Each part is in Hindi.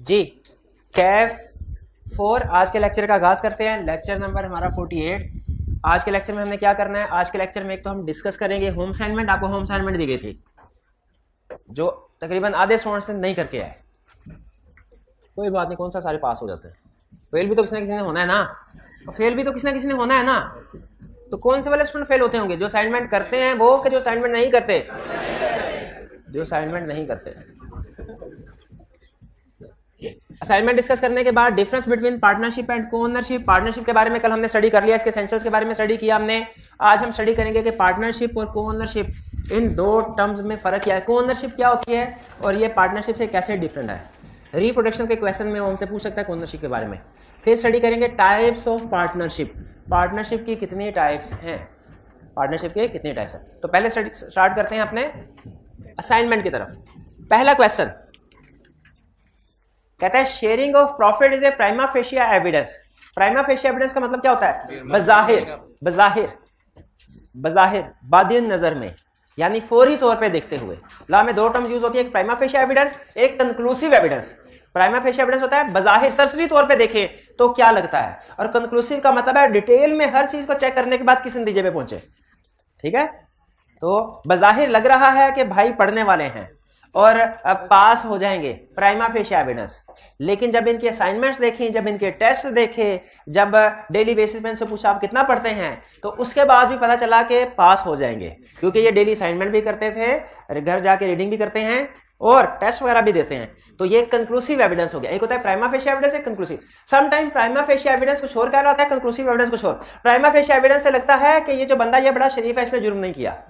जी कैफ 4 आज के लेक्चर का आगाज करते हैं। लेक्चर नंबर हमारा 48। आज के लेक्चर में हमने क्या करना है? आज के लेक्चर में एक तो हम डिस्कस करेंगे होम असाइनमेंट। आपको होम असाइनमेंट दी गई थी जो तकरीबन आधे स्टूडेंट्स ने नहीं करके आए। कोई बात नहीं, कौन सा सारे पास हो जाते हैं। फेल भी तो किसी ना किसी ने होना है ना, और फेल भी तो किसी ना किसी ने होना है ना। तो कौन से वाले स्टूडेंट फेल होते होंगे? जो असाइनमेंट करते हैं वो, कि जो असाइनमेंट नहीं करते? जो असाइनमेंट नहीं करते। असाइनमेंट डिस्कस करने के बाद डिफरेंस बिटवीन पार्टनरशिप एंड को ओनरशिप। पार्टनरशिप के बारे में कल हमने स्टडी कर लिया, इसके एसेंशियल्स के बारे में स्टडी किया हमने। आज हम स्टडी करेंगे कि पार्टनरशिप और को ओनरशिप इन दो टर्म्स में फर्क क्या है, को ओनरशिप क्या होती है और ये पार्टनरशिप से कैसे डिफरेंट है। रिप्रोडक्शन के क्वेश्चन में वो हमसे पूछ सकता है ओनरशिप के बारे में। फिर स्टडी करेंगे टाइप्स ऑफ पार्टनरशिप। पार्टनरशिप की कितनी टाइप्स हैं, पार्टनरशिप के कितने टाइप्स हैं। तो पहले स्टार्ट करते हैं अपने असाइनमेंट की तरफ। पहला क्वेश्चन कहता है sharing of profit is a prima facie evidence. Prima facie evidence का मतलब क्या होता है? बज़ाहिर, बज़ाहिर, बज़ाहिर, बादिन नजर में, यानी फौरी तौर पे देखते हुए। लॉ में दो टर्म यूज होती है, एक प्राइमा फेशिया एविडेंस, एक conclusive evidence. Prima facie evidence होता है बज़ाहिर, सरसरी तौर पे देखें तो क्या लगता है, और कंक्लूसिव का मतलब है डिटेल में हर चीज को चेक करने के बाद किस नतीजे पे पहुंचे। ठीक है, तो बज़ाहिर लग रहा है कि भाई पढ़ने वाले हैं और पास हो जाएंगे, प्राइमा फेशिया एविडेंस। लेकिन जब इनके असाइनमेंट्स देखें, जब इनके टेस्ट देखे, जब डेली बेसिस पे इनसे पूछा आप कितना पढ़ते हैं, तो उसके बाद भी पता चला कि पास हो जाएंगे, क्योंकि ये डेली असाइनमेंट भी करते थे, घर जाके रीडिंग भी करते हैं और टेस्ट वगैरह भी देते हैं। तो ये कंक्लूसिव एविडेंस हो गया। एक होता है प्राइमा फेशिया एविडेंस, एक conclusive. Some time prima facie evidence कुछ और कह रहा होता है, कंक्लूसिव एविडेंस कुछ और। प्राइमा फेशिया एविडेंस से लगता है कि ये जो बंदा ये बड़ा शरीफ है, इसने जुर्म नहीं किया,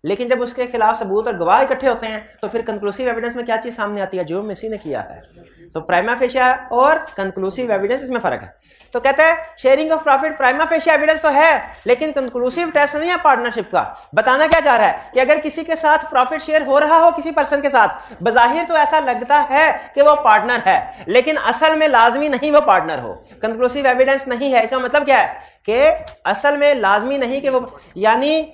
लेकिन जब उसके खिलाफ सबूत और गवाह इकट्ठे होते हैं तो फिर कंक्लूसिव एविडेंस में क्या चीज सामने आती है? जुर्म इसी ने किया है। तो प्राइमा फेशिया और कंक्लूसिव एविडेंस, इसमें फर्क है। तो कहता है sharing of profit prima facie evidence तो है, लेकिन कंक्लूसिव टेस्ट नहीं है पार्टनरशिप का। बताना क्या चाह रहा है कि अगर किसी के साथ प्रॉफिट शेयर हो रहा हो, किसी पर्सन के साथ, बज़ाहिर तो ऐसा लगता है कि वो पार्टनर है, लेकिन असल में लाजमी नहीं वो पार्टनर हो। कंक्लूसिव एविडेंस नहीं है। इसका मतलब क्या है कि असल में लाजमी नहीं कि वो, यानी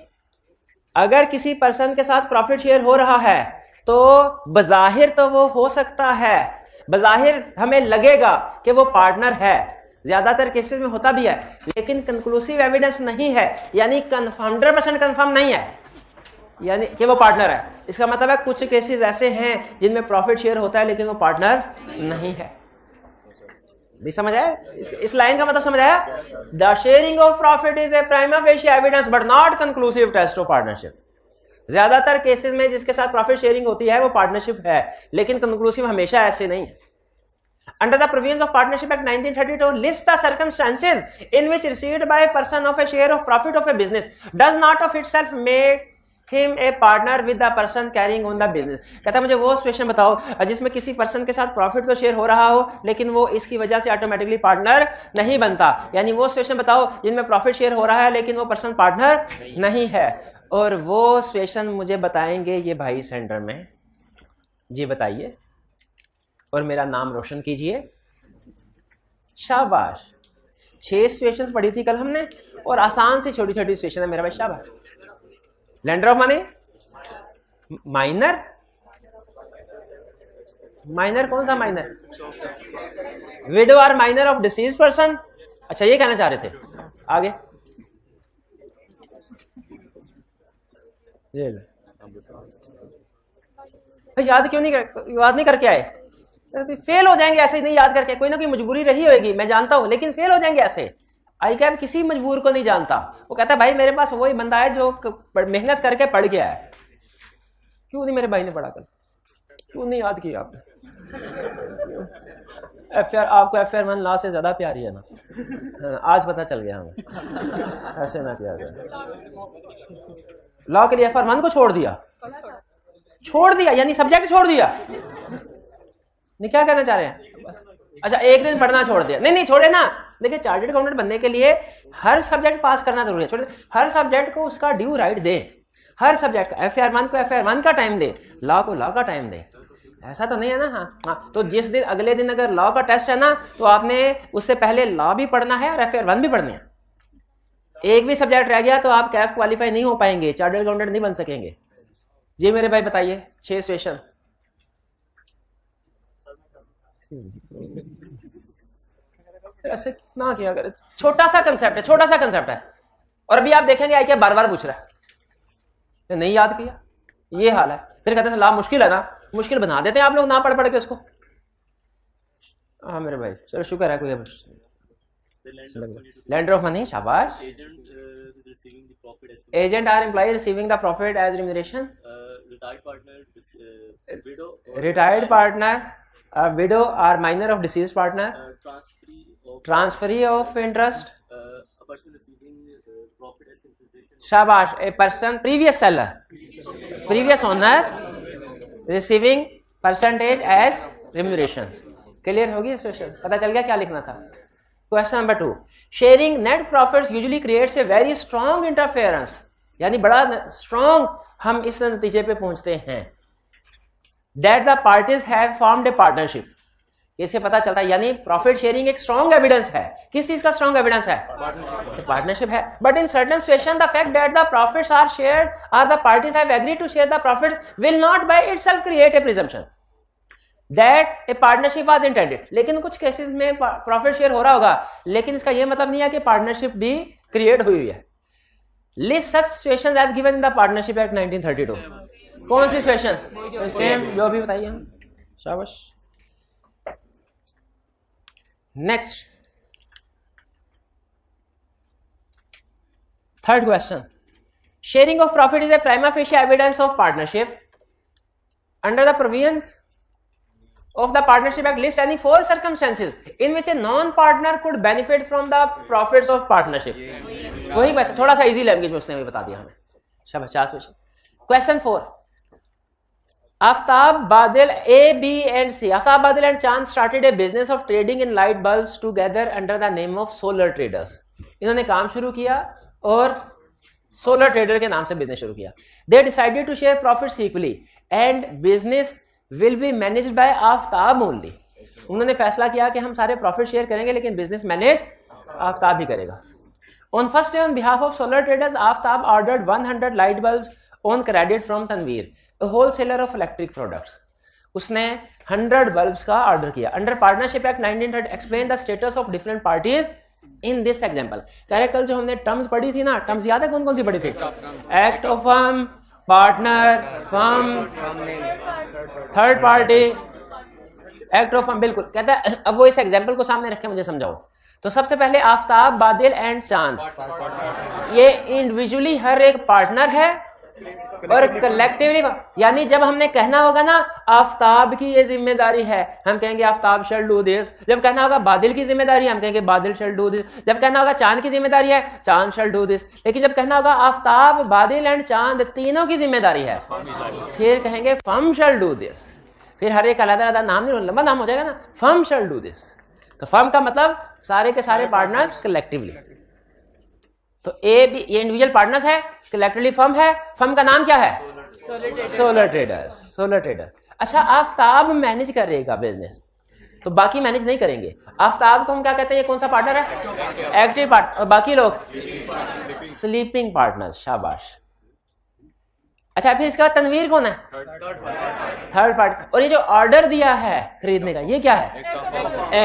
अगर किसी पर्सन के साथ प्रॉफिट शेयर हो रहा है तो बज़ाहिर तो वो हो सकता है, बज़ाहिर हमें लगेगा कि वो पार्टनर है, ज्यादातर केसेस में होता भी है, लेकिन कंक्लूसिव एविडेंस नहीं है, यानी 100% कंफर्म नहीं है यानी कि वो पार्टनर है। इसका मतलब है कुछ केसेस ऐसे हैं जिनमें प्रॉफिट शेयर होता है लेकिन वो पार्टनर नहीं है। भी समझ आया? इस लाइन का मतलब समझ आया? The sharing of profit is a prima facie evidence but not conclusive test of partnership. ज्यादातर केसेस में जिसके साथ प्रॉफिट शेयरिंग होती है वो पार्टनरशिप है, लेकिन कंक्लूसिव हमेशा ऐसे नहीं है। Under the provisions of Partnership Act 1932, list the circumstances in which received by a person of a share of profit of a business does not of itself make him a partner with the person carrying on the business। कहता है मुझे वो सिचुएशन बताओ जिसमें किसी पर्सन के साथ प्रॉफिट तो शेयर हो रहा हो, लेकिन वो इसकी वजह से ऑटोमेटिकली पार्टनर नहीं बनता। यानी वो सिचुएशन बताओ जिनमें प्रॉफिट शेयर हो रहा है लेकिन वो पर्सन पार्टनर नहीं है। और वो सिचुएशन मुझे बताएंगे ये भाई सेंटर में। जी बताइए और मेरा नाम रोशन कीजिए। शाबाश। 6 सिचुएशंस पढ़ी थी कल हमने, और आसान से छोटी छोटी सिचुएशन है मेरा भाई। शाबाश। Lender of money, minor, minor कौन सा माइनर? विडो और माइनर ऑफ डिसीज पर्सन। अच्छा ये कहना चाह रहे थे। आगे याद क्यों नहीं याद नहीं करके आए? फेल हो जाएंगे ऐसे ही नहीं याद करके। कोई ना कोई मजबूरी रही होगी, मैं जानता हूं, लेकिन फेल हो जाएंगे ऐसे। आई कैब किसी मजबूर को नहीं जानता। वो कहता है भाई मेरे पास वही बंदा है जो मेहनत करके पढ़ गया है। क्यों नहीं मेरे भाई ने पढ़ा कल? क्यों नहीं याद किया आपने? FR आपको FR 1 लॉ से ज्यादा प्यारी है ना? आज पता चल गया हमें। ऐसे ना किया गया। लॉ के लिए FR 1 को छोड़ दिया, छोड़ दिया यानी सब्जेक्ट छोड़ दिया। नहीं क्या कहना चाह रहे हैं? अच्छा एक दिन पढ़ना छोड़ दिया? नहीं छोड़े ना। देखिए चार्टर्ड अकाउंटेंट बनने के लिए हर सब्जेक्ट पास करना जरूरी है। छोड़, हर सब्जेक्ट को उसका due right they. Her subject का FR 1 को FR 1 का टाइम दे, लॉ को लॉ का टाइम दे। ऐसा तो नहीं है ना? हाँ। तो जिस दिन अगले दिन अगर लॉ का टेस्ट है ना, तो आपने उससे पहले लॉ भी पढ़ना है और FR 1 भी पढ़ने हैं। एक भी सब्जेक्ट रह गया तो आप कैफ क्वालिफाई नहीं हो पाएंगे, चार्टर्ड अकाउंटेंट नहीं बन सकेंगे। जी मेरे भाई बताइए 6 सेशन। ऐसे ना किया करे, छोटा सा कंसेप्ट है, छोटा सा कंसेप्ट है। और अभी आप देखेंगे आई क्या बार बार पूछ रहा है, तो नहीं याद किया, ये हाल है। फिर कहते हैं ला मुश्किल है ना, मुश्किल बना देते हैं आप लोग ना पढ़ पढ़ के उसको। हाँ मेरे भाई, चलो शुक्र है कोई lender of money, शाबाश। Agent or employee receiving the profit as remuneration. Retired partner, widow or minor of deceased partner. Transferee of interest. A person receiving profit as compensation. शाबाश। A person, previous seller, previous owner receiving percentage as remuneration. Clear होगी सिचुएशन, पता चल गया क्या लिखना था। Question number 2, sharing net profits usually creates a very strong interference, यानी बड़ा स्ट्रॉन्ग हम इस नतीजे पे पहुंचते हैं that the parties have formed a partnership. इससे पता चलता है यानी प्रॉफिट शेयरिंग एक स्ट्रॉन्ग एविडेंस है। किस चीज का स्ट्रॉन्ग एविडेंस है? पार्टनरशिप है। But in certain situation the fact that the profits are shared और the parties have agreed to share the profits will not by itself create a presumption that a partnership was intended. लेकिन कुछ केसेस में प्रॉफिट शेयर हो रहा होगा, लेकिन इसका यह मतलब नहीं है कि पार्टनरशिप भी क्रिएट हुई है। List such situations as given in the partnership act 1932। कौन सी सिचुएशन? सेम जो भी बताइए हम। शाबाश। Next, third question, sharing of profit is a prima facie evidence of partnership under the provisions of the partnership act list any 4 circumstances in which a non-partner could benefit from the profits of partnership। वही क्वेश्चन, थोड़ा सा इजी लैंग्वेज में उसने भी बता दिया हमें। शाबाश। क्वेश्चन 4, आफ्ताब, बादल, A, B and C, Aftab, बादल and चांद started a business of trading in light bulbs together under the name of solar traders। इन्होंने काम शुरू किया और सोलर ट्रेडर के नाम से बिजनेस शुरू किया। They decided to share profits equally and business will be managed by Aftab only। उन्होंने फैसला किया कि हम सारे प्रॉफिट शेयर करेंगे, लेकिन बिजनेस मैनेज आफ्ताब ही करेगा। On first day on behalf of solar traders, Aftab ordered 100 light bulbs on credit from Tanveer, a wholesaler of electric products। उसने 100 बल्ब्स का ऑर्डर किया। Under partnership act 1930 explain the status of different parties in this example. कह रहे कल जो हमने टर्म्स पढ़ी थी ना, टर्म्स याद है कौन कौन सी पढ़ी थी? Act of firm, partner, firm, third party, act of firm. बिल्कुल। कहता है अब वो इस एग्जांपल को सामने रखे मुझे समझाओ। तो सबसे पहले आफ्ताब, बादल एंड चांद, ये इंडिविजुअली हर एक पार्टनर है और कलेक्टिवली, यानी जब हमने कहना होगा ना आफ्ताब की ये जिम्मेदारी है, हम कहेंगे आफ्ताब शैल डू दिस। जब कहना होगा बादल की जिम्मेदारी है, हम कहेंगे बादल शैल डू दिस। जब कहना होगा चांद की जिम्मेदारी है, चांद शैल डू दिस। लेकिन जब कहना होगा आफ्ताब, बादल एंड चांद तीनों की जिम्मेदारी है, फिर कहेंगे फर्म शैल डू दिस। फिर हर एक अलग अलग नाम नहीं, लंबा नाम हो जाएगा ना, फर्म शैल डू दिस। तो फर्म का मतलब सारे के सारे पार्टनर्स कलेक्टिवली। तो ए बी ये इंडिविजुअल पार्टनर्स है, कलेक्टिवली फर्म है। फर्म का नाम क्या है? Solar traders. Solar trader. अच्छा, आफ्ताब मैनेज करेगा बिजनेस, तो बाकी मैनेज नहीं करेंगे। आफ्ताब को हम क्या कहते हैं? ये कौन सा पार्टनर है? Active partner. और बाकी लोग स्लीपिंग पार्टनर्स। शाबाश। अच्छा, फिर इसका तनवीर कौन है? Third party. और ये जो ऑर्डर दिया है खरीदने का, ये क्या है?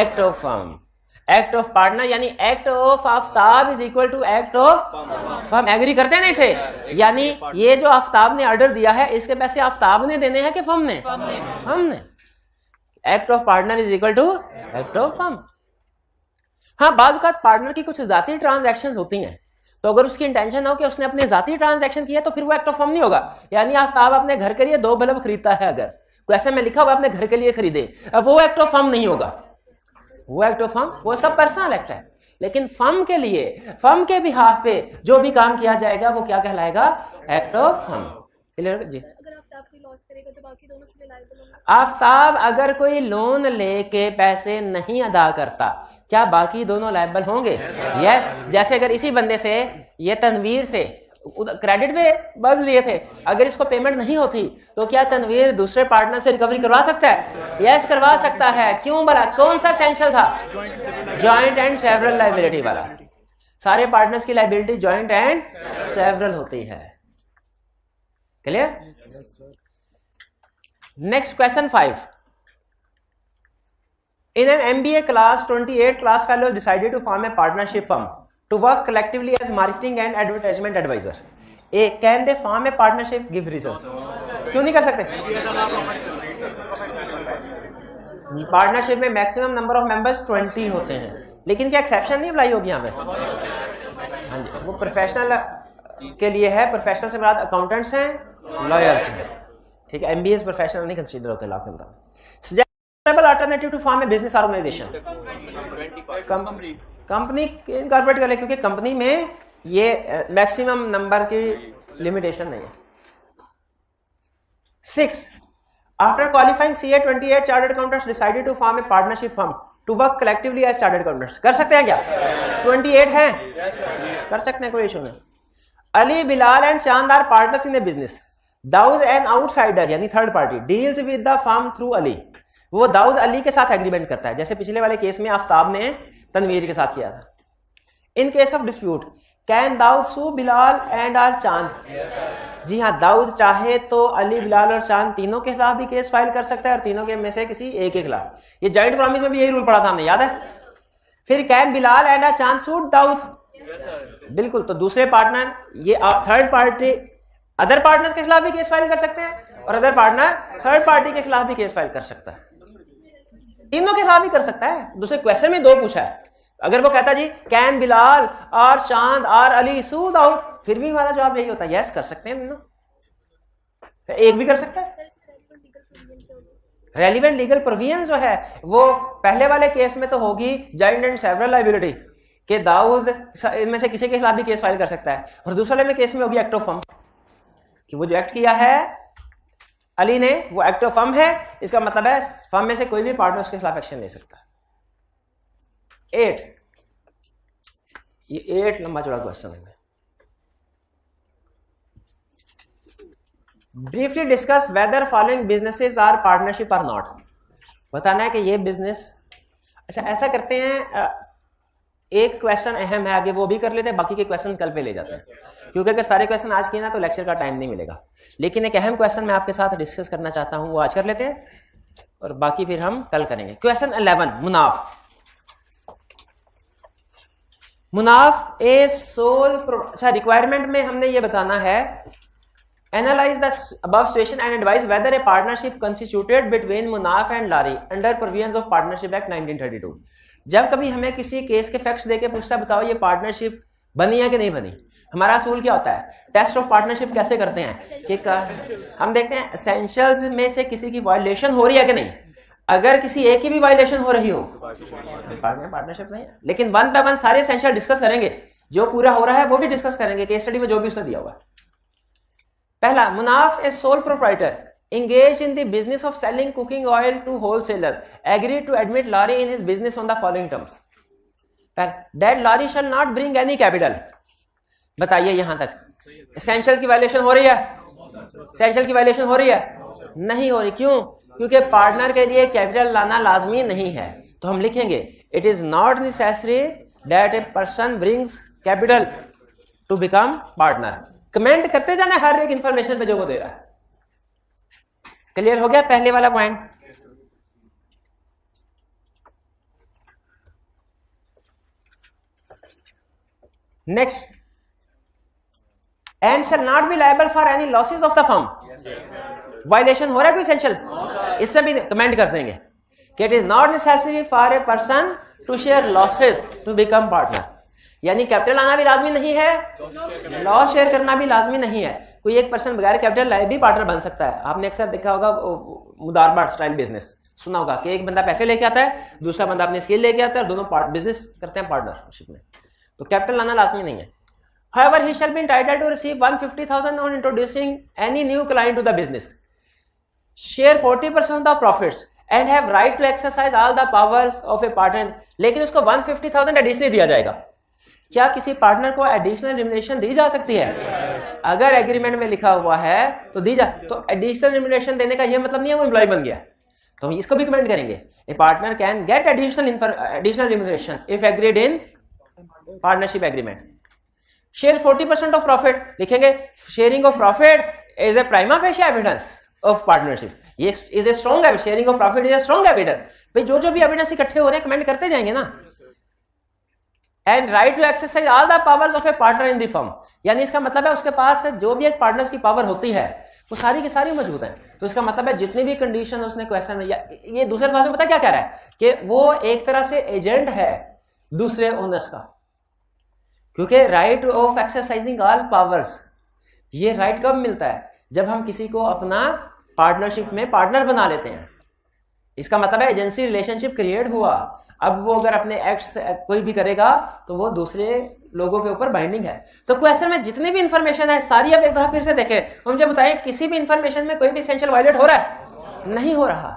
Act of firm. Act of partner यानी act of Aftab is equal to act of firm. Agree करते हैं ना इसे? यानी ये जो आफ्ताब ने ऑर्डर दिया है, इसके पैसे आफ्ताब ने देने हैं कि फर्म ने? हमने। Act of partner is equal to act of firm. हाँ, बाद का पार्टनर की कुछ जाती ट्रांजैक्शंस होती हैं, तो अगर उसकी इंटेंशन हो कि उसने अपने जाती ट्रांजैक्शन किया तो फिर वो एक्ट ऑफ फर्म नहीं होगा। यानी आफ्ताब अपने घर के लिए 2 बल्ब खरीदता है, अगर कोई ऐसे में लिखा हुआ अपने घर के लिए खरीदे, अब वो एक्ट ऑफ फर्म नहीं होगा। वो एक्ट ऑफ फर्म वो उसका पर्सनल एक्ट है। लेकिन फर्म के लिए, फर्म के बिहाफ पे जो भी काम किया जाएगा वो क्या कहलाएगा? Act of firm. क्लियर जी? आफ्ताब अगर कोई लोन लेके पैसे नहीं अदा करता, क्या बाकी दोनों लायबल होंगे? यस। जैसे अगर इसी बंदे से, ये तनवीर से क्रेडिट पे बल्ब लिए थे, अगर इसको पेमेंट नहीं होती तो क्या तनवीर दूसरे पार्टनर से रिकवरी करवा सकता है? यस, करवा सकता है। क्यों भला? कौन सा सेंशन था? जॉइंट एंड सेवरल लायबिलिटी वाला। सारे पार्टनर्स की लायबिलिटी जॉइंट एंड सेवरल होती है। Clear? Next question 5, In an MBA class, 28 class fellows decided to form a partnership firm to work collectively as marketing and advertisement advisor. A, can they form a partnership? Give reason. क्यों नहीं कर सकते? पार्टनरशिप में मैक्सिमम नंबर ऑफ मेंबर्स 20 होते हैं, लेकिन क्या एक्सेप्शन नहीं अप्लाई होगी यहाँ पे? हाँ जी, वो प्रोफेशनल के लिए है। प्रोफेशनल से बाद अकाउंटेंट्स हैं, लॉयर्स हैं, ठीक है। MBA प्रोफेशनल नहीं कंसीडर होते लॉ के अंदर। Alternative to form a business organisation, company incorporate कर ले, क्योंकि कंपनी में ये मैक्सिमम नंबर की लिमिटेशन नहीं है। 6, after qualifying CA 28 chartered accountants decided to form a partnership firm to work collectively as chartered accountants. कर सकते हैं क्या? 28 हैं, कर सकते हैं, कोई इशू नहीं। Ali, Bilal and Chand are partners in a business. Dawood an outsider यानी third party deals with the firm through Ali. वो दाऊद अली के साथ एग्रीमेंट करता है, जैसे पिछले वाले केस में आफ्ताब ने तनवीर के साथ किया था। In case of dispute can Dawood sue Bilal and R Chand. जी हाँ, दाऊद चाहे तो अली, बिलाल और चांद तीनों के खिलाफ भी केस फाइल कर सकता है और तीनों के में से किसी एक के खिलाफ। ये जॉइंट प्रॉमिस में भी यही रूल पढ़ा था हमने, याद है? फिर कैन बिलाल एंड आर चांद सू दाऊद, बिल्कुल। तो दूसरे पार्टनर ये थर्ड पार्टी अदर पार्टनर्स के खिलाफ भी केस फाइल कर सकते हैं और अदर पार्टनर थर्ड पार्टी के खिलाफ भी केस फाइल कर सकता है, तीनों के खिलाफ भी कर सकता है। दूसरे क्वेश्चन में 2 पूछा है। अगर वो कहता जी कैन बिलाल और चांद और अली सू दाऊद, फिर भी हमारा जवाब यही होता है यस, कर सकते हैं तीनों। एक भी कर सकता है। रेलिवेंट लीगल प्रोविजन जो है वो पहले वाले केस में तो होगी जॉइंट एंड सेवरल लायबिलिटी कि दाऊद इनमें से किसी के खिलाफ भी केस फाइल कर सकता है, और दूसरे वाले में केस में होगी एक्ट ऑफ फर्म कि वो जो एक्ट किया है अली ने वो एक्ट ऑफ फर्म है। इसका मतलब है फर्म में से कोई भी पार्टनर उसके खिलाफ एक्शन ले सकता है। 8, ये 8 लंबा चौड़ा क्वेश्चन है। Briefly discuss whether following businesses are partnership or not. बताना है कि ये बिजनेस, अच्छा ऐसा करते हैं, एक क्वेश्चन अहम है आगे वो भी कर लेते हैं, बाकी के क्वेश्चन कल पे ले जाते हैं, क्योंकि अगर सारे क्वेश्चन आज किए ना तो लेक्चर का टाइम नहीं मिलेगा। लेकिन एक अहम क्वेश्चन मैं आपके साथ डिस्कस करना चाहता हूं, वो आज कर लेते हैं और बाकी फिर हम कल करेंगे। Question 11, Munaf. Munaf a sole, अच्छा रिक्वायरमेंट में हमने ये बताना है analyse the above situation and advise whether a partnership constituted between Munaf and Lari under provisions of partnership act 1932। जब कभी हमें किसी केस के फैक्ट्स देके पूछता है बताओ ये पार्टनरशिप बनी है कि नहीं बनी, हमारा असूल क्या होता है? टेस्ट ऑफ पार्टनरशिप कैसे करते हैं कि हम देखते हैं एसेंशियल्स में से किसी की वायलेशन हो रही है कि नहीं। अगर किसी एक की भी वायलेशन हो रही हो पार्टनरशिप नहीं है। लेकिन 1 by 1 सारे एसेंशियल डिस्कस करेंगे, जो पूरा हो रहा है वो भी डिस्कस करेंगे केस स्टडी में जो भी उसने दिया हुआ है। पहला, Munaf a sole proprietor engaged in the business of selling cooking oil to wholesaler agreed to admit Lari in his business on the following terms that Lari shall not bring any capital। बताइए यहां तक एसेंशियल की वायलेशन हो रही है? एसेंशियल की वायलेशन हो रही है? नहीं हो रही। क्यों? क्योंकि पार्टनर के लिए कैपिटल लाना लाजमी नहीं है। तो हम लिखेंगे it is not necessary that a person brings capital to become partner. Comment करते जाना हर एक इंफॉर्मेशन पे जो वो दे रहा है। क्लियर हो गया पहले वाला point? Next, and shall not be liable for any losses of the firm. Violation हो रहा है कोई एसेंशियल, इससे भी कमेंट कर देंगे कि it is not necessary for a person to share losses to become partner. यानी कैपिटल आना भी लाजमी नहीं है, लॉस शेयर करना भी लाजमी नहीं है। कोई एक पर्सन बगैर कैपिटल लाए भी पार्टनर बन सकता है। आपने अक्सर देखा होगा मुदारबाट स्टाइल बिजनेस सुना होगा कि एक बंदा पैसे लेके आता है, दूसरा बंदा अपने स्किल लेके आता है और दोनों बिजनेस करते हैं पार्टनरशिप में। तो कैपिटल लाना लाजमी नहीं है। However, he shall be entitled to receive 150,000 on introducing any new client to the business, share 40% of the profits and have right to exercise all the powers of a partner। लेकिन उसको 150,000 एडिशनल दिया जाएगा। क्या किसी पार्टनर को एडिशनल रिम्यूनरेशन दी जा सकती है? अगर एग्रीमेंट में लिखा हुआ है तो दी जा। तो एडिशनल रिम्यूनरेशन देने का यह मतलब नहीं है वो एम्प्लॉय बन गया। तो हम इसको भी कमेंट करेंगे, a partner can get additional remuneration if agreed in partnership agreement. Share 40% of profit लिखेंगे। Sharing of profit is a prima facie evidence. Of partnership, ये is a strong evidence, sharing of profit is a strong evidence. भाई जो भी एविडेंस इकट्ठे हो रहे हैं कमेंट करते जाएंगे ना। And right to exercise all the powers of a partner in the firm, यानी इसका मतलब है उसके पास जो भी एक पार्टनर्स की पावर होती है वो सारी की सारी मौजूद है। तो इसका मतलब है जितनी भी कंडीशन उसने क्वेश्चन में, ये दूसरे भाषा में पता क्या कह रहा है कि वो एक तरह से एजेंट है दूसरे ओनर्स का, क्योंकि right of exercising all powers, ये राइट कब मिलता है? जब हम किसी को अपना पार्टनरशिप में पार्टनर बना लेते हैं। इसका मतलब है एजेंसी रिलेशनशिप क्रिएट हुआ, अब वो अगर अपने एक्ट्स कोई भी करेगा तो वो दूसरे लोगों के ऊपर बाइंडिंग है। तो क्वेश्चन में जितनी भी इंफॉर्मेशन है सारी अब एक दफा फिर से देखें, हम मुझे बताएं किसी भी इंफॉर्मेशन में कोई भी एसेंशियल वायलेट हो रहा है? नहीं हो रहा।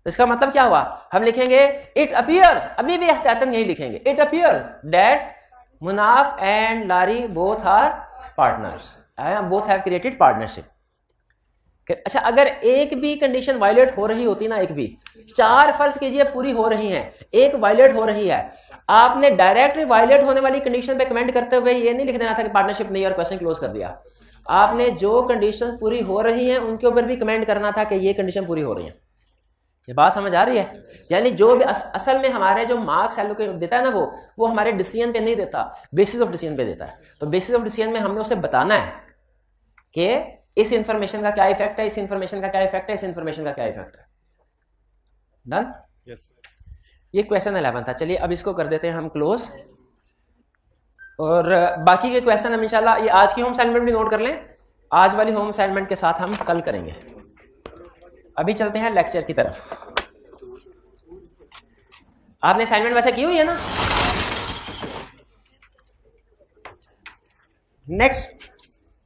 तो इसका मतलब क्या हुआ? हम लिखेंगे इट अपीयर्स, अभी भी एहतियातन यही लिखेंगे, it appears that Munaf and Lari both are partners, both have created partnership. अच्छा, अगर एक भी कंडीशन वायलेट हो रही होती ना, एक भी, 4 फर्ज कीजिए पूरी हो रही हैं, एक वायलेट हो रही है, आपने डायरेक्ट वायलेट होने वाली कंडीशन पे कमेंट करते हुए ये नहीं लिख देना था कि पार्टनरशिप नहीं, और क्वेश्चन क्लोज कर दिया। आपने जो कंडीशन पूरी हो रही हैं उनके ऊपर भी कमेंट करना था कि ये कंडीशन पूरी हो रही है। ये बात समझ आ रही है? यानी जो भी असल में हमारे जो मार्क्स एलोकेट देता है ना, वो हमारे डिसीजन पे नहीं देता, बेसिस ऑफ डिसीजन पे देता है। तो बेसिस ऑफ डिसीजन में हमने उसे बताना है कि इस इंफॉर्मेशन का क्या इफेक्ट है, इस इंफॉर्मेशन का क्या इफेक्ट है, इस इंफॉर्मेशन का क्या इफेक्ट है। डन? यस। ये क्वेश्चन 11 था। चलिए अब इसको कर देते हैं हम क्लोज, और बाकी के क्वेश्चन हम इंशाल्लाह ये आज की होम असाइनमेंट भी नोट कर लें, आज वाली होम असाइनमेंट के साथ हम कल करेंगे। अभी चलते हैं लेक्चर की तरफ। आपने असाइनमेंट वैसे की हुई है ना? Next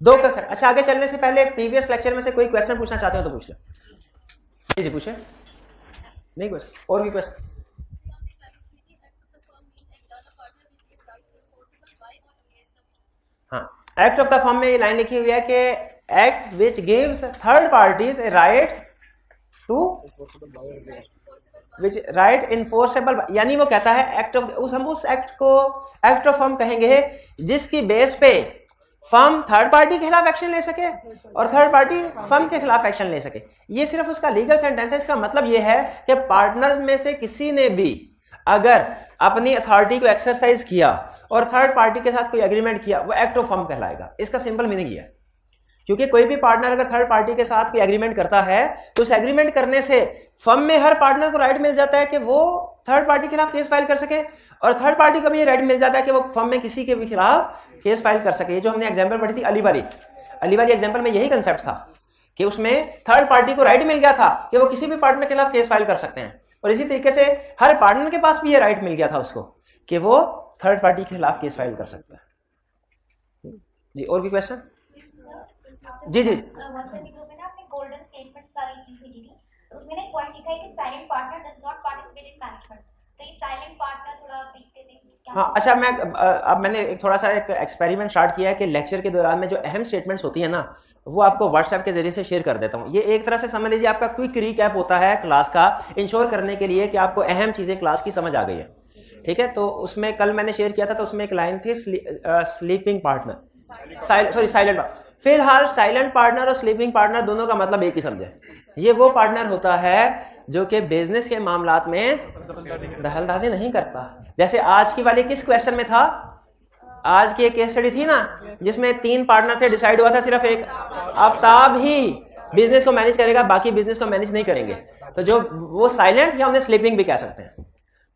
2 concept. अच्छा, आगे चलने से पहले प्रीवियस लेक्चर में से कोई क्वेश्चन पूछना चाहते हो तो पूछ लो। जी पूछे। नहीं कुछ और भी क्वेश्चन? हाँ, एक्ट ऑफ द फर्म में ये लाइन लिखी हुई है कि act which gives third parties a right to which right enforceable, यानी वो कहता है एक्ट ऑफ, हम उस एक्ट को एक्ट ऑफ फर्म कहेंगे जिसकी बेस पे फर्म थर्ड पार्टी के खिलाफ एक्शन ले सके और थर्ड पार्टी फर्म के खिलाफ एक्शन ले सके। ये सिर्फ उसका लीगल सेंटेंस है। इसका मतलब ये है कि पार्टनर्स में से किसी ने भी अगर अपनी अथॉरिटी को एक्सरसाइज किया और थर्ड पार्टी के साथ कोई एग्रीमेंट किया, वो एक्ट ऑफ फर्म कहलाएगा। इसका सिंपल मीनिंग ये है, क्योंकि कोई भी पार्टनर अगर थर्ड पार्टी के साथ कोई एग्रीमेंट करता है तो उस एग्रीमेंट करने से फर्म में हर पार्टनर को राइट मिल जाता है कि वो थर्ड पार्टी के खिलाफ केस फाइल कर सके, और थर्ड पार्टी को भी ये राइट मिल जाता है कि वो फर्म में किसी के भी खिलाफ केस फाइल कर सके। ये जो हमने एग्जांपल पढ़ी थी अली वाली एग्जांपल में यही कंसेप्ट था कि उसमें थर्ड पार्टी को राइट मिल गया था कि वो किसी भी पार्टनर के खिलाफ केस फाइल कर सकते हैं, और इसी तरीके से हर पार्टनर के पास भी ये राइट मिल गया था उसको कि वो थर्ड पार्टी के खिलाफ केस फाइल कर सकता है। जी और भी क्वेश्चन? जी जी गोल्डन स्टेटमेंट सारी चीजें दी थी, उसमें एक पॉइंट लिखा है कि silent partner does not participate in management. तो ये साइलेंट पार्टनर थोड़ा देखते हैं। हाँ, अच्छा, अब मैंने थोड़ा सा एक एक्सपेरिमेंट स्टार्ट किया है कि लेक्चर के दौरान में जो अहम स्टेटमेंट्स होती है ना, वो आपको व्हाट्सएप के जरिए से शेयर कर देता हूँ। ये एक तरह से समझ लीजिए आपका क्विक रिकैप होता है क्लास का, इंश्योर करने के लिए कि आपको अहम चीज़ें क्लास की समझ आ गई है। ठीक है, तो उसमें कल मैंने शेयर किया था, तो उसमें एक लाइन थी स्लीपिंग पार्टनर, साइलेंट। फिलहाल साइलेंट पार्टनर और स्लीपिंग पार्टनर दोनों का मतलब एक ही समझे। ये वो पार्टनर होता है जो कि बिजनेस के मामलात में दखलंदाजी नहीं करता। जैसे आज की वाली किस क्वेश्चन में था? आज की एक केस स्टडी थी ना जिसमें 3 पार्टनर थे, डिसाइड हुआ था सिर्फ एक आफ्ताब ही बिजनेस को मैनेज करेगा, बाकी बिजनेस को मैनेज नहीं करेंगे। तो जो वो साइलेंट या उन्हें स्लीपिंग भी कह सकते हैं,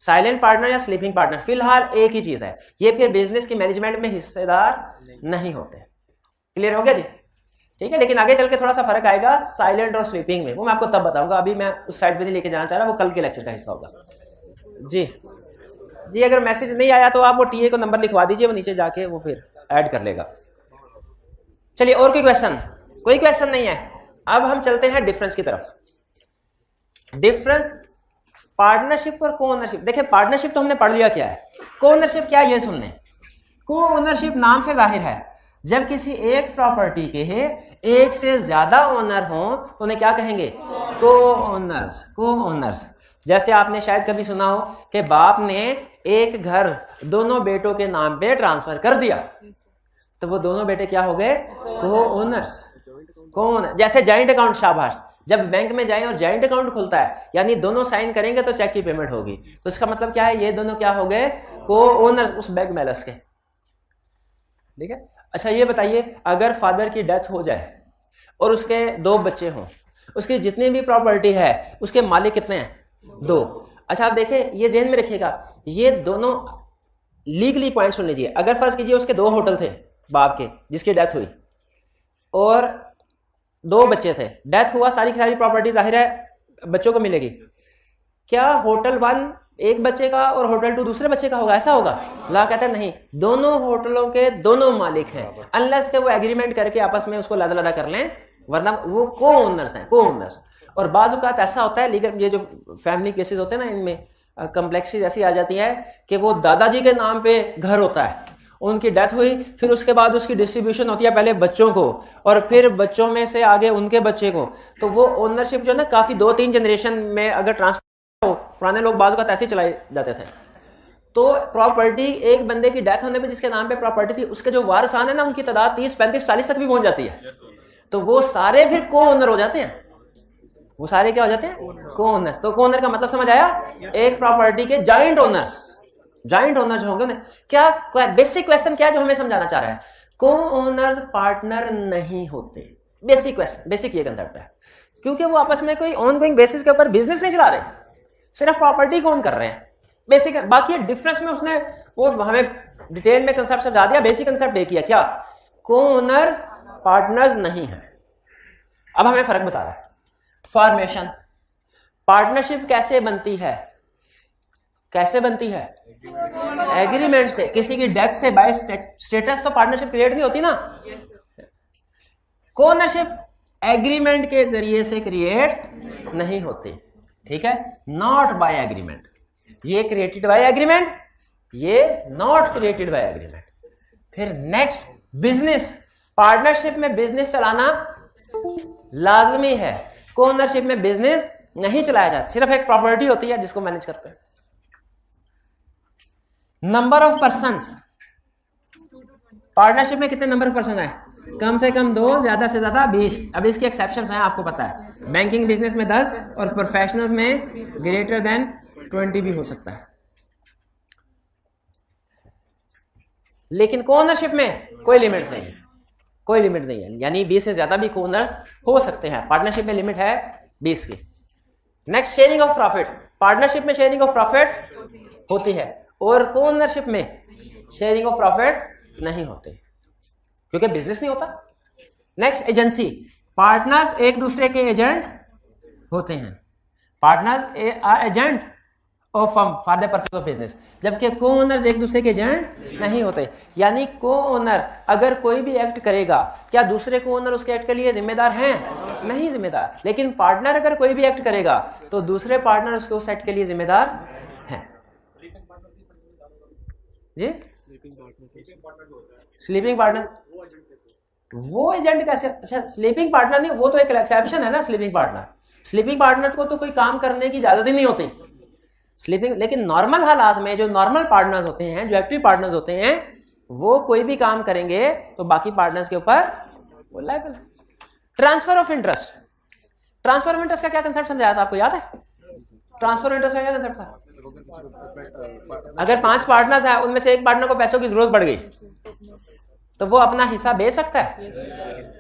साइलेंट पार्टनर या स्लीपिंग पार्टनर फिलहाल एक ही चीज है। ये फिर बिजनेस की मैनेजमेंट में हिस्सेदार नहीं होते। क्लियर हो गया जी? ठीक है, लेकिन आगे चल के थोड़ा सा फर्क आएगा साइलेंट और स्लीपिंग में, वो मैं आपको तब बताऊंगा। अभी मैं उस साइड पे नहीं लेके जाना चाह रहा, वो कल के लेक्चर का हिस्सा होगा। जी जी, अगर मैसेज नहीं आया तो आप वो टीए को नंबर लिखवा दीजिए, वो नीचे जाके वो फिर ऐड कर लेगा। चलिए और कोई क्वेश्चन? कोई क्वेश्चन नहीं है। अब हम चलते हैं डिफरेंस की तरफ। डिफरेंस पार्टनरशिप और को ओनरशिप। देखिए, पार्टनरशिप तो हमने पढ़ लिया क्या है, को ओनरशिप क्या है ये सुनने। को ओनरशिप नाम से जाहिर है, जब किसी एक प्रॉपर्टी के एक से ज्यादा ओनर हो तो उन्हें क्या कहेंगे? को ओनर्स। को ओनर्स। जैसे आपने शायद कभी सुना हो कि बाप ने एक घर दोनों बेटों के नाम पे ट्रांसफर कर दिया, तो वो दोनों बेटे क्या हो गए? को ओनर्स। कौन, जैसे जॉइंट अकाउंट, शाबाश, जब बैंक में जाएं और जॉइंट अकाउंट खुलता है यानी दोनों साइन करेंगे तो चेक की पेमेंट होगी, तो इसका मतलब क्या है, ये दोनों क्या हो गए, को ओनर उस बैंक बैलेंस के। ठीक है। अच्छा ये बताइए, अगर फादर की डेथ हो जाए और उसके 2 बच्चे हों, उसकी जितनी भी प्रॉपर्टी है उसके मालिक कितने हैं, 2। अच्छा आप देखें, ये ज़हन में रखिएगा, ये दोनों लीगली पॉइंट सुन लीजिए। अगर फर्ज कीजिए उसके 2 होटल थे बाप के जिसकी डेथ हुई और 2 बच्चे थे, डेथ हुआ, सारी की सारी प्रॉपर्टी जाहिर है बच्चों को मिलेगी, क्या होटल 1 एक बच्चे का और होटल 2 दूसरे बच्चे का होगा, ऐसा होगा? ला कहता है नहीं, दोनों होटलों के दोनों मालिक हैं, अनलेस के वो एग्रीमेंट करके आपस में उसको लदा लदा कर लें, वरना वो को ओनर्स हैं, को ओनर्स। और बाज़ औक़ात ऐसा होता है, लीगल ये जो फैमिली केसेस होते हैं ना, इनमें कम्प्लेक्सिटी ऐसी आ जाती है कि वो दादाजी के नाम पे घर होता है, उनकी डेथ हुई, फिर उसके बाद उसकी डिस्ट्रीब्यूशन होती है पहले बच्चों को और फिर बच्चों में से आगे उनके बच्चे को, तो वो ओनरशिप जो है ना काफ़ी 2-3 जनरेशन में अगर ट्रांसफर हो, पुराने लोग बाज़ औक़ात ऐसे चलाए जाते थे, तो प्रॉपर्टी एक बंदे की डेथ होने पे जिसके नाम पे प्रॉपर्टी थी, उसके जो वारिसान है ना, उनकी तादाद 30, 35, 40 तक भी पहुंच जाती है, तो वो सारे फिर को ओनर हो जाते हैं, वो सारे क्या हो जाते हैं, को ओनर्स। तो को ओनर का मतलब समझ आया, एक प्रॉपर्टी के जॉइंट ओनर्स, जॉइंट ओनर्स होंगे ना। क्या बेसिक क्वेश्चन क्या है जो हमें समझाना चाह रहा है, को ओनर पार्टनर नहीं होते, बेसिक क्वेश्चन, बेसिक ये कंसेप्ट है, क्योंकि वो आपस में कोई ऑनगोइंग बेसिस के ऊपर बिजनेस नहीं चला रहे, सिर्फ प्रॉपर्टी को ओन कर रहे हैं, बेसिक। बाकी डिफरेंस में उसने वो हमें डिटेल में कंसेप्ट समझा दिया, बेसिक कंसेप्ट ये किया, क्या को ओनर पार्टनर्स नहीं है। अब हमें फर्क बता रहा है, फॉर्मेशन, पार्टनरशिप कैसे बनती है, कैसे बनती है, एग्रीमेंट से, किसी की डेथ से बाय स्टेटस तो पार्टनरशिप क्रिएट नहीं होती ना, कोनरशिप एग्रीमेंट के जरिए से क्रिएट नहीं होती, ठीक है, नॉट बाय एग्रीमेंट, ये क्रिएटेड बाय एग्रीमेंट, ये नॉट क्रिएटेड बाय एग्रीमेंट। फिर नेक्स्ट, बिजनेस, पार्टनरशिप में बिजनेस चलाना लाजमी है, कोनरशिप में बिजनेस नहीं चलाया जाता, सिर्फ एक प्रॉपर्टी होती है जिसको मैनेज करते हैं। नंबर ऑफ पर्संस, पार्टनरशिप में कितने नंबर ऑफ पर्सन है, कम से कम 2, ज्यादा से ज्यादा 20। अब इसकी एक्सेप्शंस हैं, आपको पता है, बैंकिंग बिजनेस में 10 और प्रोफेशनल में ग्रेटर देन 20 भी हो सकता है। लेकिन कोनरशिप में कोई लिमिट नहीं है, कोई लिमिट नहीं है, यानी 20 से ज्यादा भी कोनर्स हो सकते हैं, पार्टनरशिप में लिमिट है 20 की। Next, sharing of profit, partnership में शेयरिंग ऑफ प्रॉफिट होती है और कोनरशिप में शेयरिंग ऑफ प्रॉफिट नहीं होते क्योंकि बिजनेस नहीं होता। नेक्स्ट, एजेंसी, पार्टनर्स एक दूसरे के एजेंट होते हैं, partners are agent of firm for the purpose of business, जबकि को ओनर्स एक दूसरे के एजेंट नहीं होते। यानी को ओनर अगर कोई भी एक्ट करेगा, क्या दूसरे को ओनर उसके एक्ट के लिए जिम्मेदार हैं? नहीं जिम्मेदार। लेकिन पार्टनर अगर कोई भी एक्ट करेगा तो दूसरे पार्टनर उसके उस एक्ट के लिए जिम्मेदार हैं। जी, स्लीपिंग पार्टनर वो एजेंट कैसे? अच्छा, स्लीपिंग पार्टनर नहीं, वो तो एक एक्सेप्शन है ना। स्लीपिंग पार्टनर को तो कोई काम करने की इजाजत ही नहीं होती स्लीपिंग। लेकिन नॉर्मल हालात में जो नॉर्मल पार्टनर्स होते हैं, जो एक्टिव पार्टनर्स होते हैं, वो कोई भी काम करेंगे तो बाकी पार्टनर्स के ऊपर वो liable. Transfer of interest, transfer of interest का क्या कंसेप्ट समझाया था, आपको याद है? ट्रांसफर ऑफ इंटरेस्ट का क्या कंसेप्ट था? अगर 5 पार्टनर्स है, उनमें से एक पार्टनर को पैसों की जरूरत पड़ गई तो वो अपना हिस्सा बेच सकता है,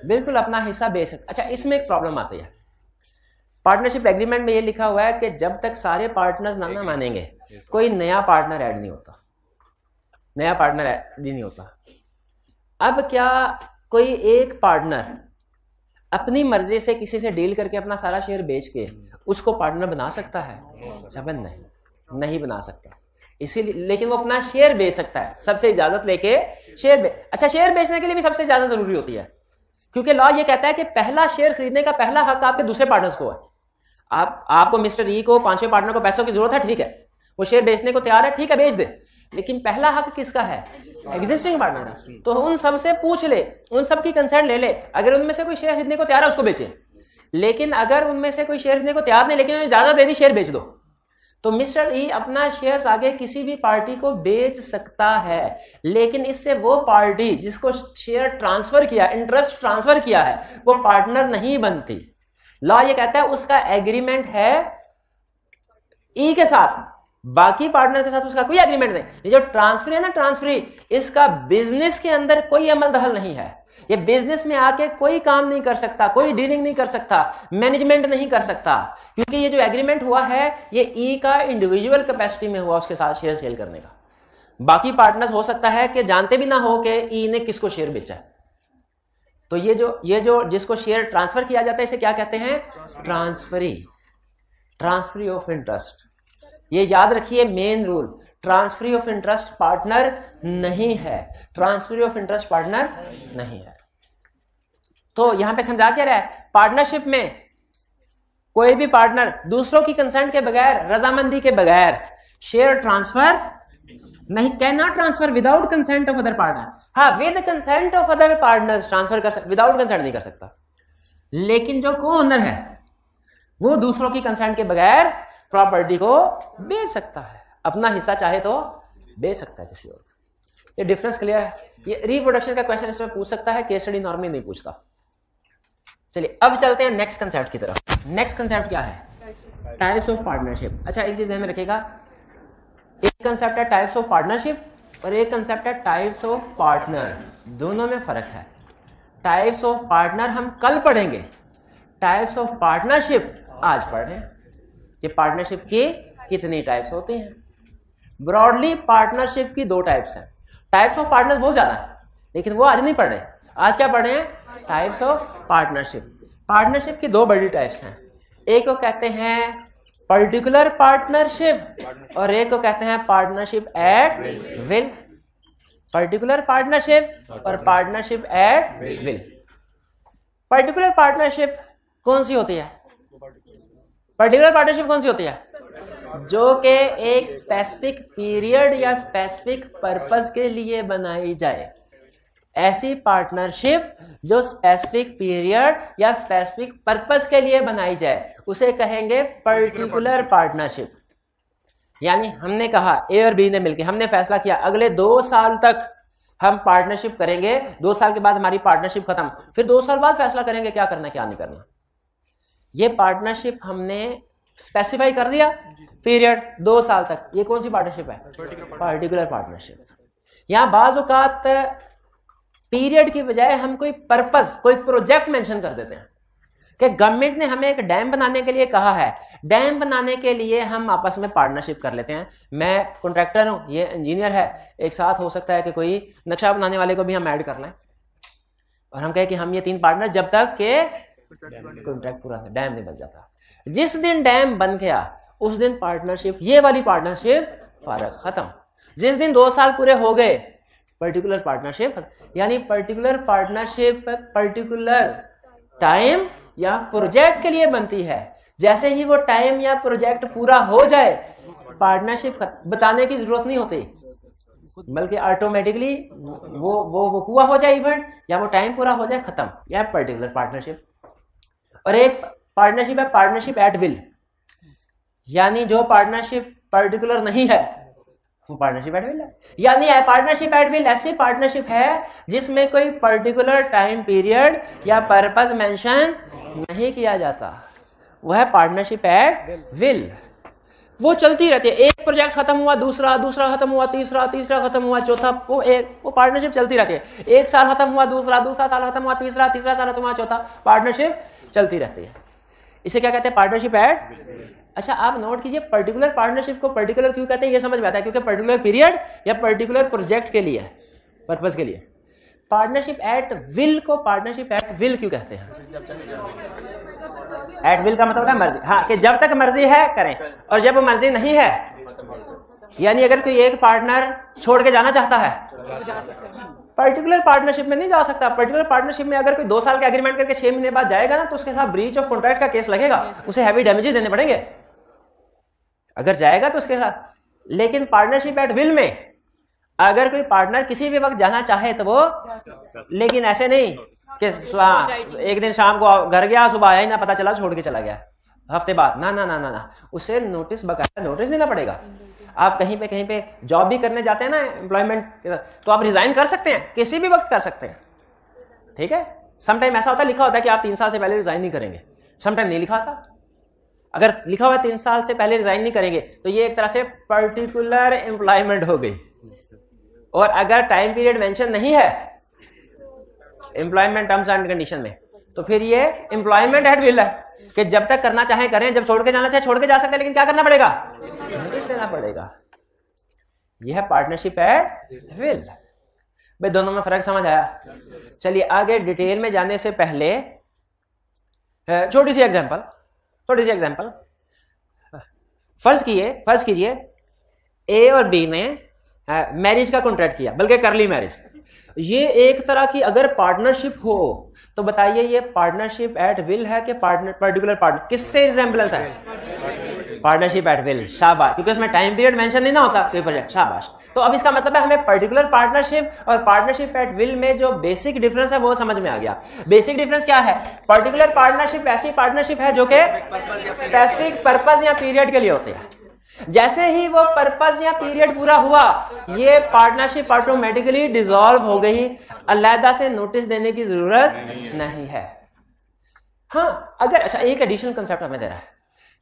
बिल्कुल अपना हिस्सा बेच सकता है। अच्छा, इसमें एक प्रॉब्लम आती है, पार्टनरशिप एग्रीमेंट में ये लिखा हुआ है कि जब तक सारे पार्टनर्स ना मानेंगे कोई नया पार्टनर ऐड नहीं होता, नया पार्टनर ऐड नहीं होता। अब क्या कोई एक पार्टनर अपनी मर्जी से किसी से डील करके अपना सारा शेयर बेच के उसको पार्टनर बना सकता है? जबन नहीं बना सकता। इसीलिए, लेकिन वो अपना शेयर बेच सकता है, सबसे इजाजत लेके शेयर अच्छा, शेयर बेचने के लिए भी सबसे इजाजत जरूरी होती है, क्योंकि लॉ ये कहता है कि पहला शेयर खरीदने का पहला हक आपके दूसरे पार्टनर्स को है। आपको मिस्टर ई को 5वें पार्टनर को पैसों की जरूरत है, ठीक है, वो शेयर बेचने को तैयार है, ठीक है, बेच दे, लेकिन पहला हक किसका है? एग्जिस्टिंग पार्टनर का। तो उन सब से पूछ ले, उन सब की कंसर्न ले ले, अगर उनमें से कोई शेयर खरीदने को तैयार है उसको बेचे। लेकिन अगर उनमें से कोई शेयर खरीदने को तैयार नहीं, लेकिन उन्हें इजाजत दे दी शेयर बेच दो, तो मिस्टर ई अपना शेयर्स आगे किसी भी पार्टी को बेच सकता है, लेकिन इससे वो पार्टी जिसको शेयर ट्रांसफर किया, इंटरेस्ट ट्रांसफर किया है, वो पार्टनर नहीं बनती। लॉ ये कहता है उसका एग्रीमेंट है ई के साथ, बाकी पार्टनर के साथ उसका कोई एग्रीमेंट नहीं। ये जो ट्रांसफर है ना, ट्रांसफरी, इसका बिजनेस के अंदर कोई अमल दखल नहीं है। ये बिजनेस में आके कोई काम नहीं कर सकता, कोई डीलिंग नहीं कर सकता, मैनेजमेंट नहीं कर सकता, क्योंकि ये जो एग्रीमेंट हुआ है ये ई का इंडिविजुअल कैपेसिटी में हुआ उसके साथ शेयर सेल करने का। बाकी पार्टनर्स हो सकता है कि जानते भी ना हो कि ई ने किसको शेयर बेचा है। तो ये जो जिसको शेयर ट्रांसफर किया जाता है इसे क्या कहते हैं? Transferee of interest. ये याद रखिए main rule, transferee of interest partner नहीं है, ट्रांसफरी ऑफ इंटरेस्ट पार्टनर नहीं है। तो यहां पे समझा क्या रहा है? पार्टनरशिप में कोई भी पार्टनर दूसरों की कंसेंट के बगैर, रजामंदी के बगैर शेयर ट्रांसफर नहीं, can not transfer without consent of other partner. हाँ, with consent of other partners transfer कर सकता, विदाउट कंसेंट नहीं कर सकता। लेकिन जो को ओनर है वो दूसरों की कंसेंट के बगैर प्रॉपर्टी को बेच सकता है, अपना हिस्सा चाहे तो बेच सकता है किसी और। ये डिफरेंस क्लियर है? ये रिप्रोडक्शन का क्वेश्चन इसमें पूछ सकता है, केस स्टडी नॉर्मली नहीं पूछता। चलिए अब चलते हैं नेक्स्ट कंसेप्ट की तरफ। नेक्स्ट कंसेप्ट क्या है? Types of partnership. अच्छा, एक चीज ध्यान में रखिएगा, एक कंसेप्ट है टाइप्स ऑफ पार्टनरशिप और एक कंसेप्ट है टाइप्स ऑफ पार्टनर। दोनों में फर्क है। टाइप्स ऑफ पार्टनर हम कल पढ़ेंगे, टाइप्स ऑफ पार्टनरशिप आज पढ़ रहे हैं। ये पार्टनरशिप की कितनी टाइप्स होती हैं? ब्रॉडली पार्टनरशिप की 2 टाइप्स हैं। टाइप्स ऑफ पार्टनर्स बहुत ज्यादा है, लेकिन वो आज नहीं पढ़ रहे। आज क्या पढ़ रहे हैं? Types of partnership. पार्टनरशिप की 2 बड़ी टाइप्स हैं। एक को कहते हैं पर्टिकुलर पार्टनरशिप और एक को कहते हैं partnership at will. Particular partnership और partnership at will. Particular partnership कौन सी होती है? पर्टिकुलर पार्टनरशिप कौन सी होती है? जो कि एक स्पेसिफिक पीरियड या स्पेसिफिक पर्पस के लिए बनाई जाए। ऐसी पार्टनरशिप जो स्पेसिफिक पीरियड या स्पेसिफिक पर्पस के लिए बनाई जाए उसे कहेंगे पर्टिकुलर पार्टनरशिप। यानी हमने कहा, ए और बी ने मिलकर हमने फैसला किया अगले 2 साल तक हम पार्टनरशिप करेंगे, 2 साल के बाद हमारी पार्टनरशिप खत्म, फिर 2 साल बाद फैसला करेंगे क्या करना क्या नहीं करना। ये पार्टनरशिप हमने स्पेसिफाई कर दिया, पीरियड 2 साल तक। ये कौन सी पार्टनरशिप है? Particular partnership. यहां बाज़ औक़ात पीरियड की बजाय हम कोई पर्पस, कोई प्रोजेक्ट मेंशन कर देते हैं कि गवर्नमेंट ने हमें एक डैम बनाने के लिए कहा है, डैम बनाने के लिए हम आपस में पार्टनरशिप कर लेते हैं। मैं कॉन्ट्रैक्टर हूं, ये इंजीनियर है, एक साथ हो सकता है कि कोई नक्शा बनाने वाले को भी हम ऐड कर लें और हम कहें कि हम ये 3 पार्टनर जब तक के कॉन्ट्रैक्ट पूरा डैम नहीं बन जाता। जिस दिन डैम बन गया उस दिन पार्टनरशिप, ये वाली पार्टनरशिप फारग खत्म। जिस दिन 2 साल पूरे हो गए पर्टिकुलर पार्टनरशिप, यानी पर्टिकुलर पार्टनरशिप पर्टिकुलर टाइम या प्रोजेक्ट के लिए बनती है। जैसे ही वो टाइम या प्रोजेक्ट पूरा हो जाए पार्टनरशिप बताने की जरूरत नहीं होती, बल्कि ऑटोमेटिकली वो हुआ हो जाए इवेंट या वो टाइम पूरा हो जाए, खत्म। यह पर्टिकुलर पार्टनरशिप। और एक पार्टनरशिप है पार्टनरशिप एट विल, यानी जो पार्टनरशिप पर्टिकुलर नहीं है वो पार्टनरशिप एट विल है। यानी पार्टनरशिप एट विल ऐसी पार्टनरशिप है जिसमें कोई पर्टिकुलर टाइम पीरियड या पर्पस मेंशन नहीं किया जाता, वो है पार्टनरशिप एट विल। वो चलती रहती है, एक प्रोजेक्ट खत्म हुआ दूसरा, दूसरा खत्म हुआ तीसरा, तीसरा खत्म हुआ चौथा, वो पार्टनरशिप चलती रहती है। 1 साल खत्म हुआ दूसरा, दूसरा साल खत्म हुआ तीसरा, तीसरा साल खत्म हुआ चौथा, पार्टनरशिप चलती रहती है। इसे क्या कहते हैं? Partnership eight. अच्छा, आप नोट कीजिए पर्टिकुलर पार्टनरशिप को पर्टिकुलर क्यों कहते हैं, ये समझ में आता है, क्योंकि पर्टिकुलर पीरियड या पर्टिकुलर प्रोजेक्ट के लिए, पर्पस के लिए। पार्टनरशिप एट विल को पार्टनरशिप एट विल क्यों कहते हैं? एट विल का मतलब है मर्जी, हाँ, कि जब तक मर्जी है करें और जब मर्जी नहीं है, यानी अगर कोई एक पार्टनर छोड़ के जाना चाहता है पर्टिकुलर पार्टनरशिप में नहीं जा सकता। पर्टिकुलर पार्टनरशिप में अगर कोई 2 साल का एग्रीमेंट करके 6 महीने बाद जाएगा ना तो उसके साथ ब्रीच ऑफ कॉन्ट्रैक्ट का केस लगेगा, उसे हैवी डैमेजेस देने पड़ेंगे अगर जाएगा तो उसके साथ। लेकिन पार्टनरशिप एट विल में अगर कोई पार्टनर किसी भी वक्त जाना चाहे तो वो, लेकिन ऐसे नहीं कि एक दिन शाम को घर गया, सुबह आया ही ना, पता चला छोड़ के चला गया, हफ्ते बाद, ना ना ना ना ना, उसे नोटिस, बकायदा नोटिस देना पड़ेगा। आप कहीं पे जॉब भी करने जाते हैं ना एम्प्लॉयमेंट, तो आप रिजाइन कर सकते हैं, किसी भी वक्त कर सकते हैं, ठीक है। समटाइम ऐसा होता है, लिखा होता है कि आप 3 साल से पहले रिजाइन नहीं करेंगे, समटाइम नहीं लिखा होता। अगर लिखा हुआ 3 साल से पहले रिजाइन नहीं करेंगे तो ये एक तरह से पर्टिकुलर एम्प्लॉयमेंट हो गई। और अगर टाइम पीरियड मेंशन नहीं है एम्प्लॉयमेंट टर्म्स एंड कंडीशन में, तो फिर ये एम्प्लॉयमेंट एट विल है कि जब तक करना चाहे करें, जब छोड़ के जाना चाहे छोड़ के जा सकते हैं, लेकिन क्या करना पड़ेगा, नोटिस देना पड़ेगा। यह है पार्टनरशिप एट विल। भाई दोनों में फर्क समझ आया? चलिए आगे डिटेल में जाने से पहले छोटी सी एग्जांपल। फर्ज कीजिए ए और बी ने मैरिज का कॉन्ट्रैक्ट किया, बल्कि कर ली मैरिज। ये एक तरह की अगर पार्टनरशिप हो तो बताइए ये पार्टनरशिप एट विल है कि पर्टिकुलर पार्टनर? किससे रिजेंबलेंस है? Partnership at will. शाबाश, क्योंकि उसमें टाइम पीरियड मेंशन नहीं ना होता कोई प्रोजेक्ट। शाबाश। तो अब इसका मतलब है हमें पर्टिकुलर पार्टनरशिप और पार्टनरशिप एट विल में जो बेसिक डिफरेंस है वो समझ में आ गया। बेसिक डिफरेंस क्या है? पर्टिकुलर पार्टनरशिप ऐसी पार्टनरशिप है जो कि स्पेसिफिक पर्पस या पीरियड के लिए होते हैं। जैसे ही वो पर्पस या पीरियड पूरा हुआ, ये पार्टनरशिप ऑटोमेटिकली डिसॉल्व हो गई, अलहदा से नोटिस देने की जरूरत नहीं है। हाँ, अगर अच्छा एक एडिशनल कंसेप्ट हमें दे रहा है,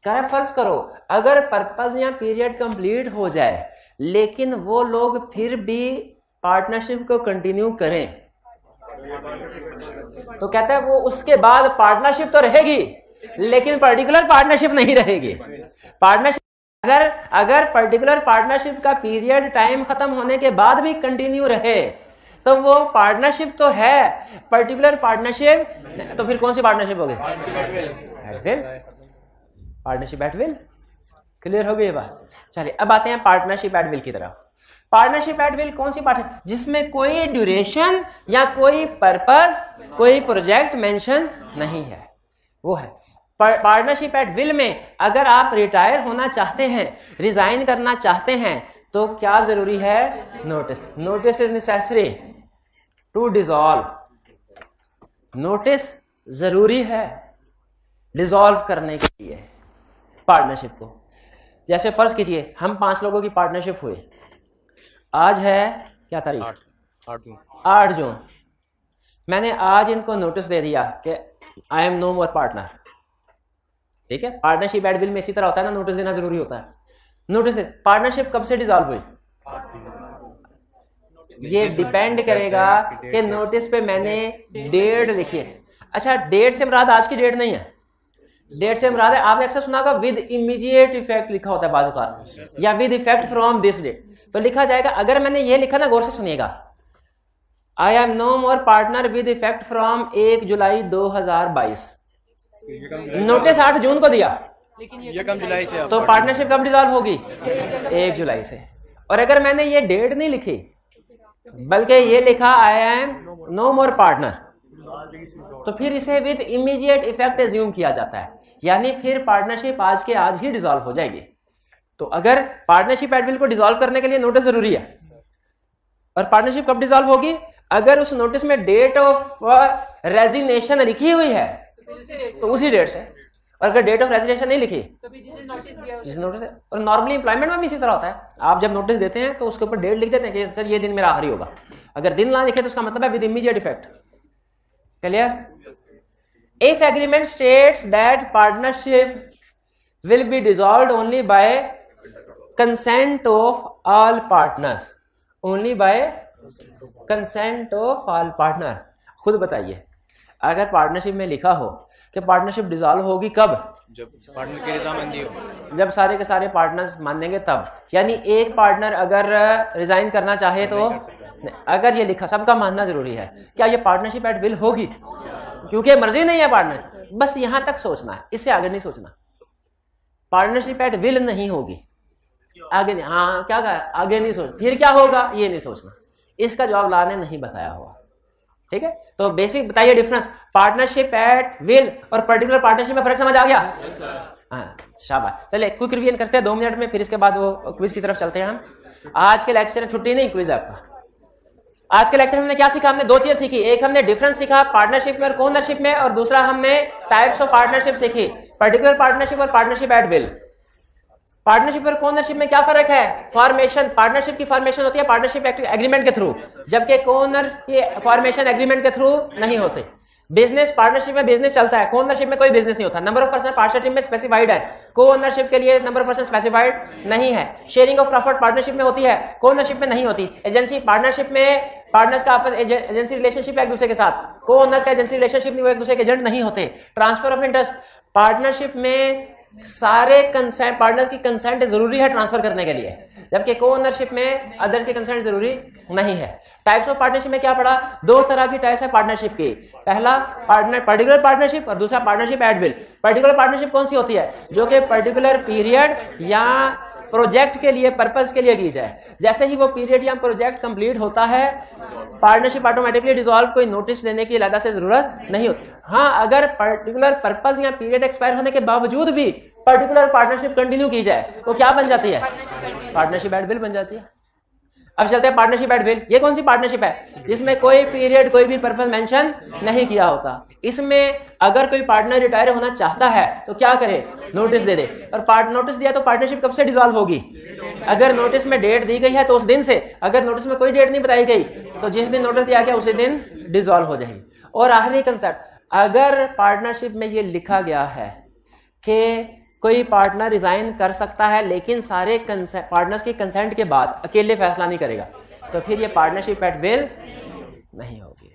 कह रहा है फर्ज करो अगर पर्पस या पीरियड कंप्लीट हो जाए लेकिन वो लोग फिर भी पार्टनरशिप को कंटिन्यू करें, तो कहता है वो उसके बाद पार्टनरशिप तो रहेगी लेकिन पर्टिकुलर पार्टनरशिप नहीं रहेगी। पार्टनरशिप अगर पर्टिकुलर पार्टनरशिप का पीरियड टाइम खत्म होने के बाद भी कंटिन्यू रहे तो वो पार्टनरशिप तो है, पर्टिकुलर पार्टनरशिप तो फिर कौन सी पार्टनरशिप होगी? Partnership at will. क्लियर हो गई ये बात? चलिए अब आते हैं पार्टनरशिप एट विल की तरफ। पार्टनरशिप एट विल कौन सी पार्टनरशिप? जिसमें कोई ड्यूरेशन या कोई पर्पस, कोई प्रोजेक्ट मेंशन नहीं है, वो है पार्टनरशिप एट विल। में अगर आप रिटायर होना चाहते हैं, रिजाइन करना चाहते हैं, तो क्या जरूरी है? Notice. Notice is necessary to dissolve. Notice जरूरी है डिसॉल्व करने के लिए पार्टनरशिप को। जैसे फर्ज कीजिए हम 5 लोगों की पार्टनरशिप हुई, आज है क्या तारीख? 8 जून। मैंने आज इनको नोटिस दे दिया कि I am no more partner. ठीक है, पार्टनरशिप एट विल में इसी तरह होता है ना, नोटिस देना जरूरी होता है। नोटिस पार्टनरशिप कब से डिसॉल्व हुई? ये डिपेंड करेगा कि नोटिस पे मैंने डेट लिखी है। अच्छा, डेट से मुराद आज की डेट नहीं है, डेट से मुराद है, आपने अक्सर सुना होगा विद इमीडिएट इफेक्ट लिखा होता है बाजू का, या with effect from this date. तो लिखा जाएगा, अगर मैंने ये लिखा ना, गौर से सुनिएगा, I am no more partner with effect from 1 July 2022। Notice 8 जून को दिया, ये कम जुलाई से, तो पार्टनरशिप कब डिसॉल्व होगी? 1 जुलाई से। और अगर मैंने ये डेट नहीं लिखी बल्कि ये लिखा I am no more partner, तो फिर इसे विद इमीडिएट इफेक्ट एज्यूम किया जाता है, यानी फिर पार्टनरशिप आज के आज ही डिसॉल्व हो जाएगी। तो अगर पार्टनरशिप एट विल को डिसॉल्व करने के लिए नोटिस जरूरी है, और पार्टनरशिप कब डिसॉल्व होगी? अगर उस नोटिस में डेट ऑफ रेजिग्नेशन लिखी हुई है तो उसी डेट से, और अगर डेट ऑफ रेजिग्नेशन नहीं लिखी तो जिस नोटिस है। और नॉर्मली एम्प्लॉयमेंट में भी इसी तरह होता है, आप जब नोटिस देते हैं तो उसके ऊपर डेट लिख देते हैं कि सर ये दिन मेरा आखिरी होगा। अगर दिन ना लिखे तो उसका मतलब है with immediate effect. Clear? If agreement states that partnership will B dissolved only by consent of all partners, only by consent of all partner. खुद बताइए, अगर पार्टनरशिप में लिखा हो कि पार्टनरशिप डिसॉल्व होगी कब? जब पार्टनर की रजामंदी हो, जब सारे के सारे पार्टनर्स मान देंगे तब। यानी एक पार्टनर अगर रिजाइन करना चाहे तो, अगर ये लिखा, सबका मानना जरूरी है, क्या ये पार्टनरशिप एट विल होगी? क्योंकि मर्जी नहीं है पार्टनर, बस यहां तक सोचना है, इससे आगे नहीं सोचना। पार्टनरशिप एट विल नहीं होगी, आगे नहीं। हाँ क्या कहा? आगे नहीं सोचना, फिर क्या होगा ये नहीं सोचना। इसका जवाब लाने नहीं बताया हुआ। ठीक है, तो बेसिक बताइए डिफरेंस पार्टनरशिप एट विल और पर्टिकुलर पार्टनरशिप में फर्क समझ आ गया? हाँ, शाबाश। चलिए क्विक रिवीजन करते हैं 2 मिनट में, फिर इसके बाद वो क्विज की तरफ चलते हैं हम। आज के लेक्चर में छुट्टी नहीं, क्विज आपका। आज के लेक्चर में हमने क्या सीखा? हमने दो चीजें सीखी। एक हमने डिफरेंस सीखा पार्टनरशिप में और को-ओनरशिप में, और दूसरा हमने टाइप्स ऑफ पार्टनरशिप सीखी, पर्टिकुलर पार्टनरशिप और पार्टनरशिप एट विल। पार्टनरशिप और को-ओनरशिप में क्या फर्क है? फॉर्मेशन, पार्टनरशिप की फॉर्मेशन होती है पार्टनरशिप एग्रीमेंट के थ्रू, जबकि को-ओनर की फॉर्मेशन एग्रीमेंट के थ्रू नहीं होती। बिजनेस, पार्टनरशिप में बिजनेस चलता है, को-ओनरशिप में कोई बिजनेस नहीं होता। नंबर ऑफ पर्सन पार्टनरशिप में स्पेसिफाइड है, को-ओनरशिप के लिए नंबर ऑफ पर्सन स्पेसिफाइड नहीं है। शेयरिंग ऑफ प्रॉफिट पार्टनरशिप में होती है, को-ओनरशिप में नहीं होती। एजेंसी, पार्टनरशिप में पार्टनर्स का आपस एजेंसी रिलेशनशिप है एक दूसरे के साथ, को-ओनर्स का एजेंसी रिलेशनशिप नहीं, वो एक दूसरे के एजेंट नहीं होते। ट्रांसफर ऑफ इंटरेस्ट, पार्टनरशिप में सारे कंसेंट, पार्टनर्स की कंसेंट जरूरी है ट्रांसफर करने के लिए, जबकि को-ओनरशिप में अदर्स की कंसेंट जरूरी नहीं है। टाइप्स ऑफ पार्टनरशिप में क्या पढ़ा? दो तरह की टाइप्स है पार्टनरशिप की। पहला पर्टिकुलर पार्टनरशिप और दूसरा partnership at will. Particular partnership कौन सी होती है? जो कि पर्टिकुलर पीरियड या प्रोजेक्ट के लिए, पर्पस के लिए की जाए। जैसे ही वो पीरियड या प्रोजेक्ट कंप्लीट होता है, पार्टनरशिप ऑटोमेटिकली डिसॉल्व, कोई नोटिस देने की अलग से जरूरत नहीं होती। हाँ, अगर पर्टिकुलर पर्पस या पीरियड एक्सपायर होने के बावजूद भी पर्टिकुलर पार्टनरशिप कंटिन्यू की जाए, वो क्या बन जाती है? पार्टनरशिप एट विल बन जाती है। अब चलते हैं पार्टनरशिप एट विल। ये कौन सी पार्टनरशिप है? जिसमें कोई पीरियड, कोई भी पर्पस मेंशन नहीं किया होता। इसमें अगर कोई पार्टनर रिटायर होना चाहता है तो क्या करे? नोटिस दे दे। और नोटिस दिया तो पार्टनरशिप कब से डिसॉल्व होगी? अगर नोटिस में डेट दी गई है तो उस दिन से। अगर नोटिस में कोई डेट नहीं बताई गई तो जिस दिन नोटिस दिया गया उसी दिन डिसॉल्व हो जाएगी। और आखिरी कंसेप्ट, अगर पार्टनरशिप में ये लिखा गया है कि कोई पार्टनर रिजाइन कर सकता है लेकिन सारे पार्टनर्स की कंसेंट के बाद अकेले फैसला नहीं करेगा, तो फिर ये पार्टनरशिप एट विल नहीं होगी।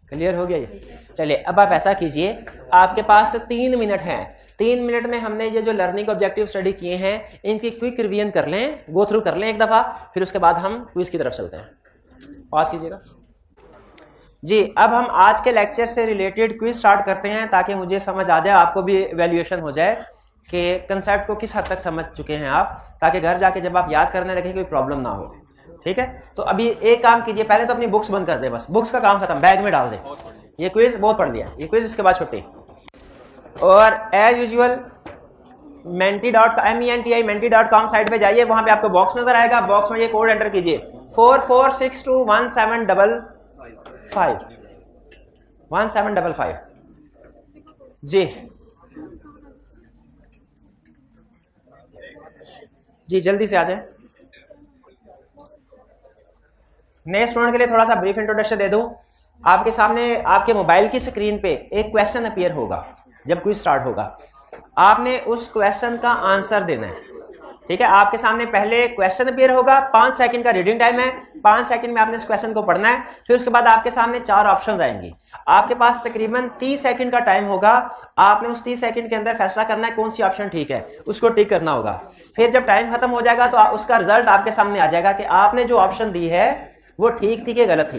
क्लियर हो गया ये? चलिए, अब आप ऐसा कीजिए, आपके पास 3 मिनट हैं। 3 मिनट में हमने ये जो लर्निंग ऑब्जेक्टिव स्टडी किए हैं इनकी क्विक रिवीजन कर लें, गो थ्रू कर लें एक दफा, फिर उसके बाद हम क्विज की तरफ चलते हैं। पॉज कीजिएगा जी। अब हम आज के लेक्चर से रिलेटेड क्विज स्टार्ट करते हैं ताकि मुझे समझ आ जाए, आपको भी इवैल्यूएशन हो जाए कि कंसेप्ट को किस हद तक समझ चुके हैं आप, ताकि घर जाके जब आप याद करने लगे कोई प्रॉब्लम ना हो। ठीक है, तो अभी एक काम कीजिए, पहले तो अपनी बुक्स बंद कर दे, बस बुक्स का काम खत्म, बैग में डाल दे। ये क्विज बहुत पढ़ लिया, ये क्विज, इसके बाद छुट्टी। और एज यूजुअल menti.com साइट पे जाइए, वहां पे आपको बॉक्स नजर आएगा, बॉक्स में ये कोड एंटर कीजिए 44621755 जी जल्दी से आ जाए। नए स्टूडेंट के लिए थोड़ा सा ब्रीफ इंट्रोडक्शन दे दूं। आपके सामने आपके मोबाइल की स्क्रीन पे एक क्वेश्चन अपीयर होगा जब क्विज स्टार्ट होगा, आपने उस क्वेश्चन का आंसर देना है। ठीक है, आपके सामने पहले क्वेश्चन अपीयर होगा, 5 सेकंड का रीडिंग टाइम है, 5 सेकंड में आपने इस क्वेश्चन को पढ़ना है। फिर उसके बाद आपके सामने 4 ऑप्शंस आएंगी, आपके पास तकरीबन 30 सेकंड का टाइम होगा। आपने उस 30 सेकंड के अंदर फैसला करना है कौन सी ऑप्शन ठीक है, उसको टिक करना होगा। फिर जब टाइम खत्म हो जाएगा तो उसका रिजल्ट आपके सामने आ जाएगा कि आपने जो ऑप्शन दी है वो ठीक थी कि गलत थी,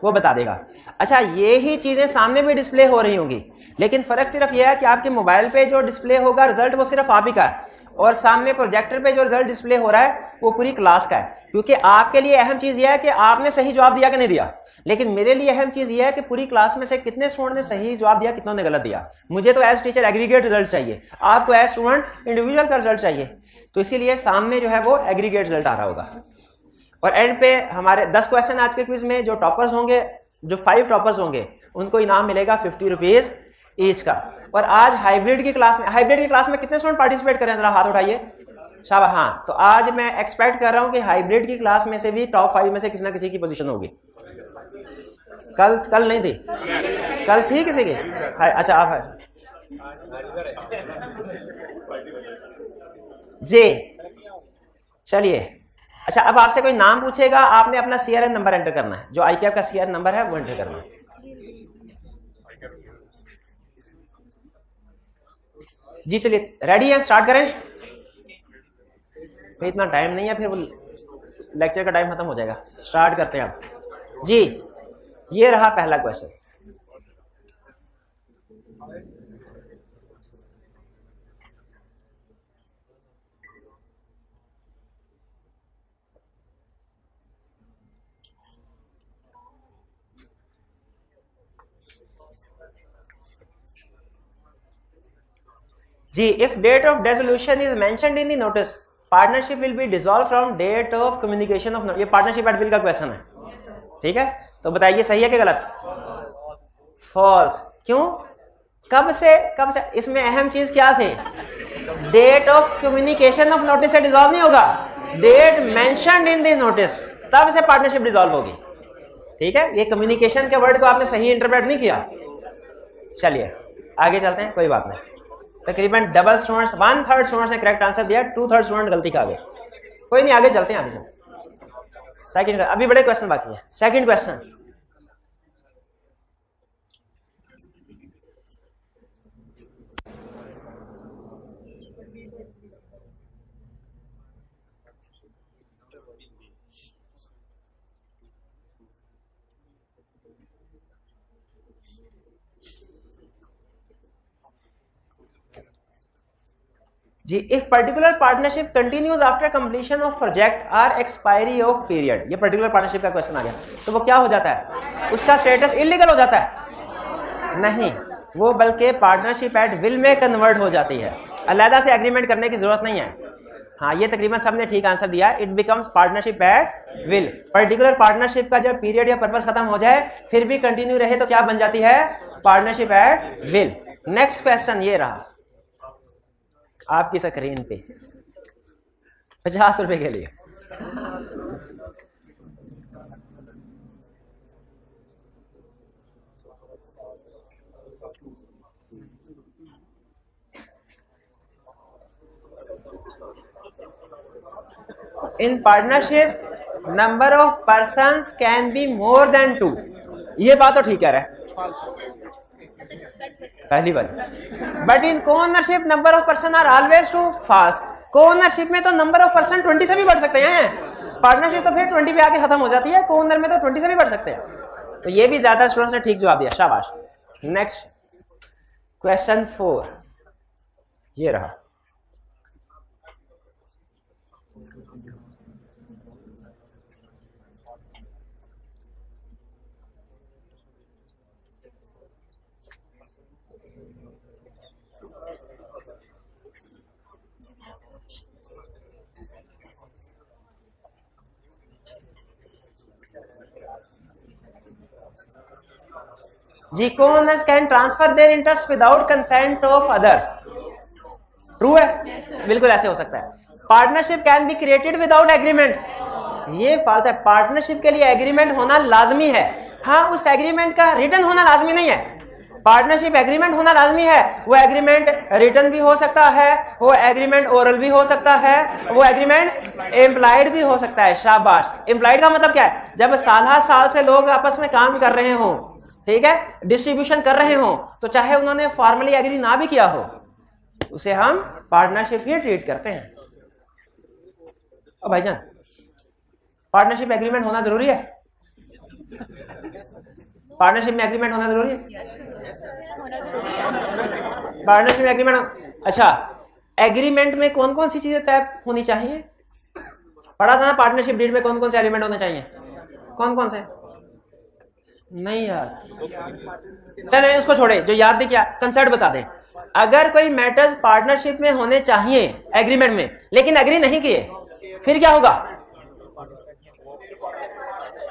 वो बता देगा। अच्छा, ये ही चीजें सामने भी डिस्प्ले हो रही होंगी, लेकिन फर्क सिर्फ यह है कि आपके मोबाइल पे जो डिस्प्ले होगा रिजल्ट वो सिर्फ आप ही का है, और सामने प्रोजेक्टर पे जो रिजल्ट डिस्प्ले हो रहा है वो पूरी क्लास का है। क्योंकि आपके लिए अहम चीज यह है कि आपने सही जवाब दिया कि नहीं दिया, लेकिन मेरे लिए अहम चीज यह है कि पूरी क्लास में से कितने स्टूडेंट ने सही जवाब दिया, कितनों ने गलत दिया। मुझे तो एज टीचर एग्रीगेट रिजल्ट चाहिए, आपको एज स्टूडेंट इंडिविजुअल का रिजल्ट चाहिए, तो इसीलिए सामने जो है वो एग्रीगेट रिजल्ट आ रहा होगा। और एंड पे हमारे 10 क्वेश्चन आज के क्विज में, जो टॉपर्स होंगे, जो 5 टॉपर्स होंगे, उनको इनाम मिलेगा 50 रुपीज ईच का। और आज हाइब्रिड की क्लास में कितने स्टूडेंट पार्टिसिपेट करें, जरा हाथ उठाइए। शाबाश। हाँ, तो आज मैं एक्सपेक्ट कर रहा हूं कि हाइब्रिड की क्लास में से भी टॉप 5 में से किसी ना किसी की पोजीशन होगी। कल नहीं थी, कल थी किसी की? अच्छा, आप है जी। चलिए, अच्छा, अब आपसे कोई नाम पूछेगा, आपने अपना CRN नंबर एंटर करना है, जो ICAP का CRN नंबर है वो एंटर करना है। जी चलिए, रेडी हैं, स्टार्ट करें। फिर इतना टाइम नहीं है, फिर वो लेक्चर का टाइम खत्म हो जाएगा। स्टार्ट करते हैं आप जी। ये रहा पहला क्वेश्चन। जी, if date of dissolution is mentioned in the notice, partnership will be dissolve from date of communication of. ये पार्टनरशिप एट विल का क्वेश्चन है। ठीक है, तो बताइए सही है कि गलत? फॉल्स। क्यों? कब से इसमें अहम चीज क्या थी? Date of communication of notice से डिसॉल्व नहीं होगा, date mentioned in the notice, तब से पार्टनरशिप डिसॉल्व होगी। ठीक है, ये कम्युनिकेशन के वर्ड को आपने सही इंटरप्रेट नहीं किया। चलिए आगे चलते हैं, कोई बात नहीं। तकरीबन डबल स्टूडेंट्स, 1/3 स्टूडेंट्स ने करेक्ट आंसर दिया, 2/3 स्टूडेंट गलती खा गए। कोई नहीं, आगे चलते हैं, आगे चलते हैं। सेकंड, अभी बड़े क्वेश्चन बाकी है। सेकंड क्वेश्चन, जी, if particular partnership continues after completion of project or expiry of period, ये पर्टिकुलर पार्टनरशिप का क्वेश्चन आ गया, तो वो क्या हो जाता है? उसका स्टेटस इलीगल हो जाता है? नहीं, वो बल्कि पार्टनरशिप एट विल में कन्वर्ट हो जाती है, अलहदा से एग्रीमेंट करने की जरूरत नहीं है। हाँ, ये तकरीबन सबने ठीक आंसर दिया, it becomes partnership at will. Particular partnership का जब पीरियड या पर्पस खत्म हो जाए फिर भी कंटिन्यू रहे तो क्या बन जाती है? Partnership at will. Next question ये रहा आपकी स्क्रीन पे, 50 रुपए के लिए। In partnership number of persons can be more than 2। ये बात तो ठीक कह रहा है पहली बार। But in co-ownership number of person are always two false. Co-ownership में तो नंबर ऑफ पर्सन 20 से भी बढ़ सकते हैं, पार्टनरशिप तो फिर 20 पे आके खत्म हो जाती है, को-ओनर में तो 20 से भी बढ़ सकते हैं। तो ये भी ज्यादा स्टूडेंट्स ने ठीक जवाब दिया, शाबाश। नेक्स्ट क्वेश्चन 4 ये रहा। जी, co-owners can transfer their interest without consent of others. True है, बिल्कुल ऐसे हो सकता है। Partnership can be created without agreement, ये फॉल्स है। पार्टनरशिप के लिए एग्रीमेंट होना लाजमी है। हाँ, उस एग्रीमेंट का रिटन होना लाजमी नहीं है। पार्टनरशिप एग्रीमेंट होना लाजमी है। वो एग्रीमेंट रिटन भी हो सकता है, वो एग्रीमेंट ओरल भी हो सकता है, वो एग्रीमेंट एम्प्लॉयड भी हो सकता है। शाबाश। एम्प्लॉयड का मतलब क्या है? जब साल से लोग आपस में काम कर रहे हों, ठीक है, डिस्ट्रीब्यूशन कर रहे हो, तो चाहे उन्होंने फॉर्मली एग्री ना भी किया हो, उसे हम पार्टनरशिप ही ट्रीट करते हैं। अब भाईजान, पार्टनरशिप एग्रीमेंट होना जरूरी है? पार्टनरशिप में एग्रीमेंट होना जरूरी है? पार्टनरशिप में एग्रीमेंट, अच्छा, एग्रीमेंट में कौन कौन सी चीजें तय होनी चाहिए? पढ़ा था ना पार्टनरशिप डीड में कौन कौन से एलिमेंट होने चाहिए? कौन कौन से? नहीं यार, चले उसको छोड़े, जो याद दे क्या कंसेप्ट बता दे। अगर कोई मैटर्स पार्टनरशिप में होने चाहिए एग्रीमेंट में, लेकिन एग्री नहीं किए, फिर क्या होगा?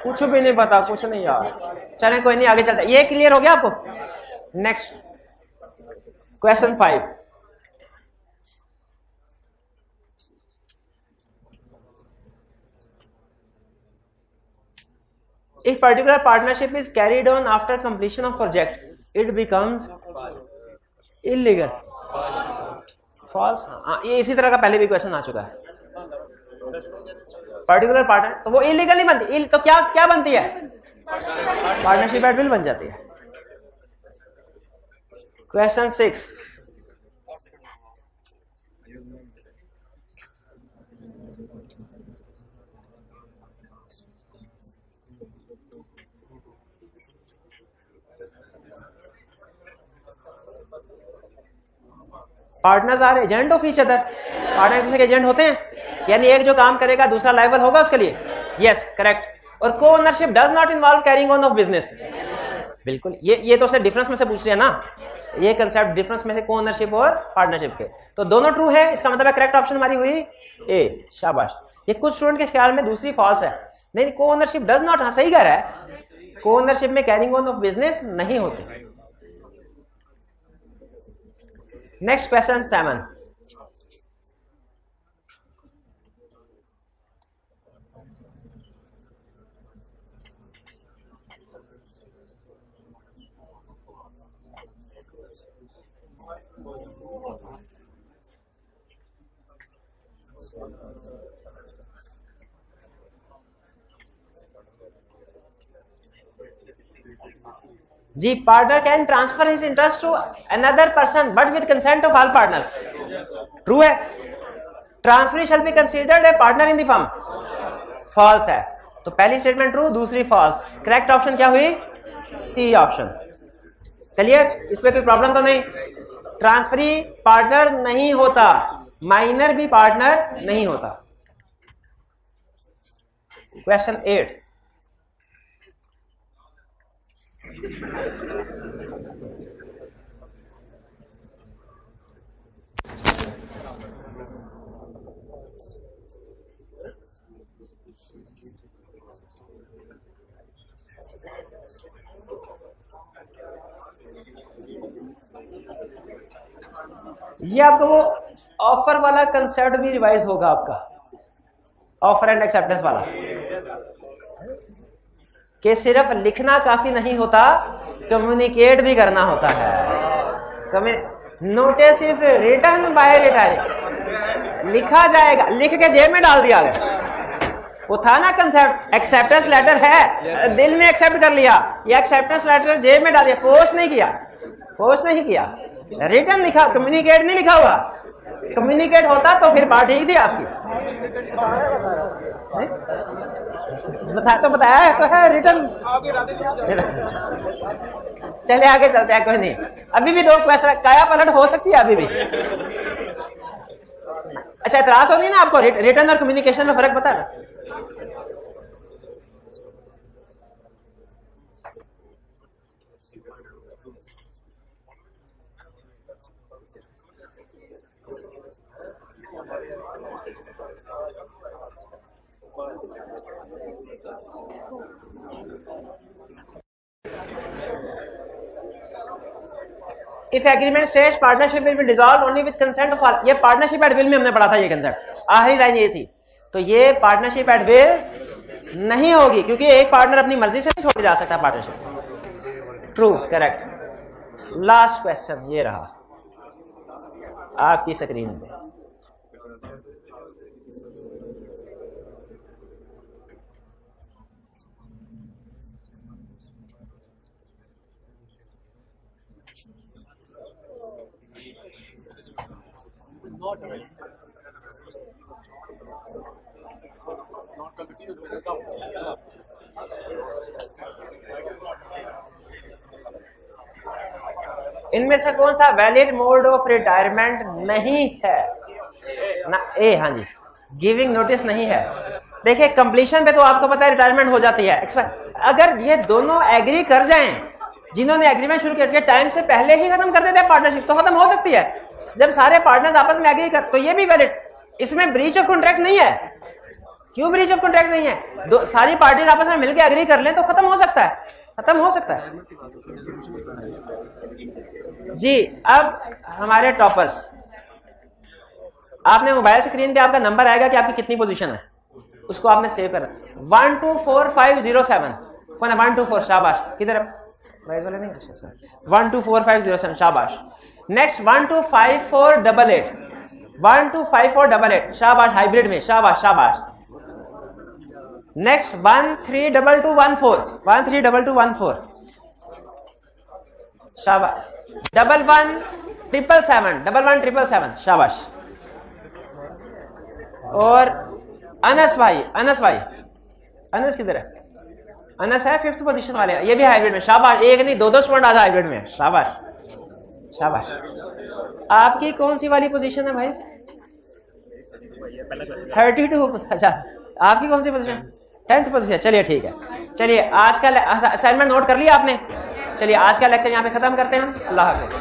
कुछ भी नहीं पता, कुछ नहीं यार। चले कोई नहीं, आगे चलते। ये क्लियर हो गया आपको? Next question 5। If particular partnership is carried on after completion of project, it becomes illegal. False. हाँ, ये इसी तरह का पहले भी क्वेश्चन आ चुका है। पर्टिकुलर पार्टनर तो वो इलीगल नहीं बनती, तो क्या क्या बनती है? पार्टनरशिप एट विल बन जाती है। Question 6। Partners are agent of each other. Partner एक दूसरे के एजेंट होते हैं, यानी एक जो काम करेगा दूसरा लायबल होगा उसके लिए। Yes, correct. और को ownership does not involve carrying on off business. बिल्कुल, ये तो सिर्फ डिफरेंस में से पूछ रहे हैं ना, ये कंसेप्ट डिफरेंस में से को ओनरशिप और पार्टनरशिप के, तो दोनों ट्रू है। इसका मतलब है करेक्ट ऑप्शन हमारी हुई ए। शाबाश। ये कुछ स्टूडेंट के ख्याल में दूसरी फॉल्स है। नहीं, को ओनरशिप डज नॉट, हाँ सही कह रहा है, को ओनरशिप में कैरिंग ऑन ऑफ बिजनेस नहीं होती। Next question 7। जी, partner can transfer his interest to another person but with consent of all partners. True है। Transfer shall be considered a partner in the firm. False है। तो पहली स्टेटमेंट ट्रू, दूसरी फॉल्स। करेक्ट ऑप्शन क्या हुई? C option. चलिए, इस पे कोई प्रॉब्लम तो नहीं। ट्रांसफरी पार्टनर नहीं होता, माइनर भी पार्टनर नहीं होता। क्वेश्चन 8। ये आपको वो ऑफर वाला कंसेप्ट भी रिवाइज होगा आपका, ऑफर एंड एक्सेप्टेंस वाला, कि सिर्फ लिखना काफी नहीं होता, कम्युनिकेट भी करना होता है। Notice is written by retiring, लिखा जाएगा, लिख के जेब में डाल दिया गया। वो था ना कंसेप्ट, एक्सेप्टेंस लेटर है, दिल में एक्सेप्ट कर लिया, या एक्सेप्टेंस लेटर जेब में डाल दिया, पोस्ट नहीं किया, पोस्ट नहीं किया, रिटन लिखा, कम्युनिकेट नहीं लिखा हुआ। कम्युनिकेट होता तो फिर बात ठीक थी आपकी। बताया है तो है रिटर्न। चले आगे चलते हैं, कोई नहीं। अभी भी 2 क्वेश्चन, काया पलट हो सकती है अभी भी। अच्छा, एतराज तो नहीं ना आपको? रिटर्न और कम्युनिकेशन में फर्क पता है? If agreement states partnership will B dissolved only with consent of all, ये पार्टनरशिप एट विल में हमने पढ़ा था, ये कंसेप्ट आखिरी लाइन ये थी। तो ये पार्टनरशिप एट विल नहीं होगी, क्योंकि एक पार्टनर अपनी मर्जी से नहीं छोड़ जा सकता partnership. True, correct. Last question ये रहा आपकी स्क्रीन पे। Not continuous when it comes. इनमें से कौन सा वैलिड मोड ऑफ रिटायरमेंट नहीं है? ना ए, हाँ जी, गिविंग नोटिस नहीं है। देखिए, कंप्लीशन पे तो आपको पता है रिटायरमेंट हो जाती है। अगर ये दोनों एग्री कर जाएं, जिन्होंने एग्रीमेंट शुरू किया टाइम से पहले ही खत्म कर देते हैं पार्टनरशिप, तो खत्म हो सकती है। जब सारे पार्टनर्स आपस में एग्री कर, तो ये भी वैलिड। इसमें ब्रीच ऑफ कॉन्ट्रैक्ट नहीं है। क्यों ब्रीच ऑफ कॉन्ट्रैक्ट नहीं है? सारी पार्टीज आपस में मिलकर एग्री कर लें तो खत्म हो सकता है, खत्म हो सकता है जी। अब हमारे टॉपर्स, आपने मोबाइल स्क्रीन पे आपका नंबर आएगा कि आपकी कितनी पोजीशन है, उसको आपने सेव करना। 124507 कौन है? 124, शाबाश। किधर है? 124507, शाबाश। नेक्स्ट 125488, 125488, शाबाश, हाइब्रिड में, शाबाश शाबाश। नेक्स्ट 132214, 132214, शाबाश। 117777, 1177, शाबाश। और अनस भाई, अनस भाई, अनस किधर है? अनस है 5th पोजीशन वाले, ये भी हाइब्रिड में, शाबाश। एक नहीं 2-2 स्टूडेंट आज हाइब्रिड में, शाबाश शाबाश। आपकी कौन सी वाली पोजीशन है भाई? 32। अच्छा, आपकी कौन सी पोजीशन? 10th position. चलिए ठीक है। चलिए, आज का असाइनमेंट नोट कर लिया आपने? चलिए, आज का लेक्चर यहाँ पे खत्म करते हैं। अल्लाह हाफिज।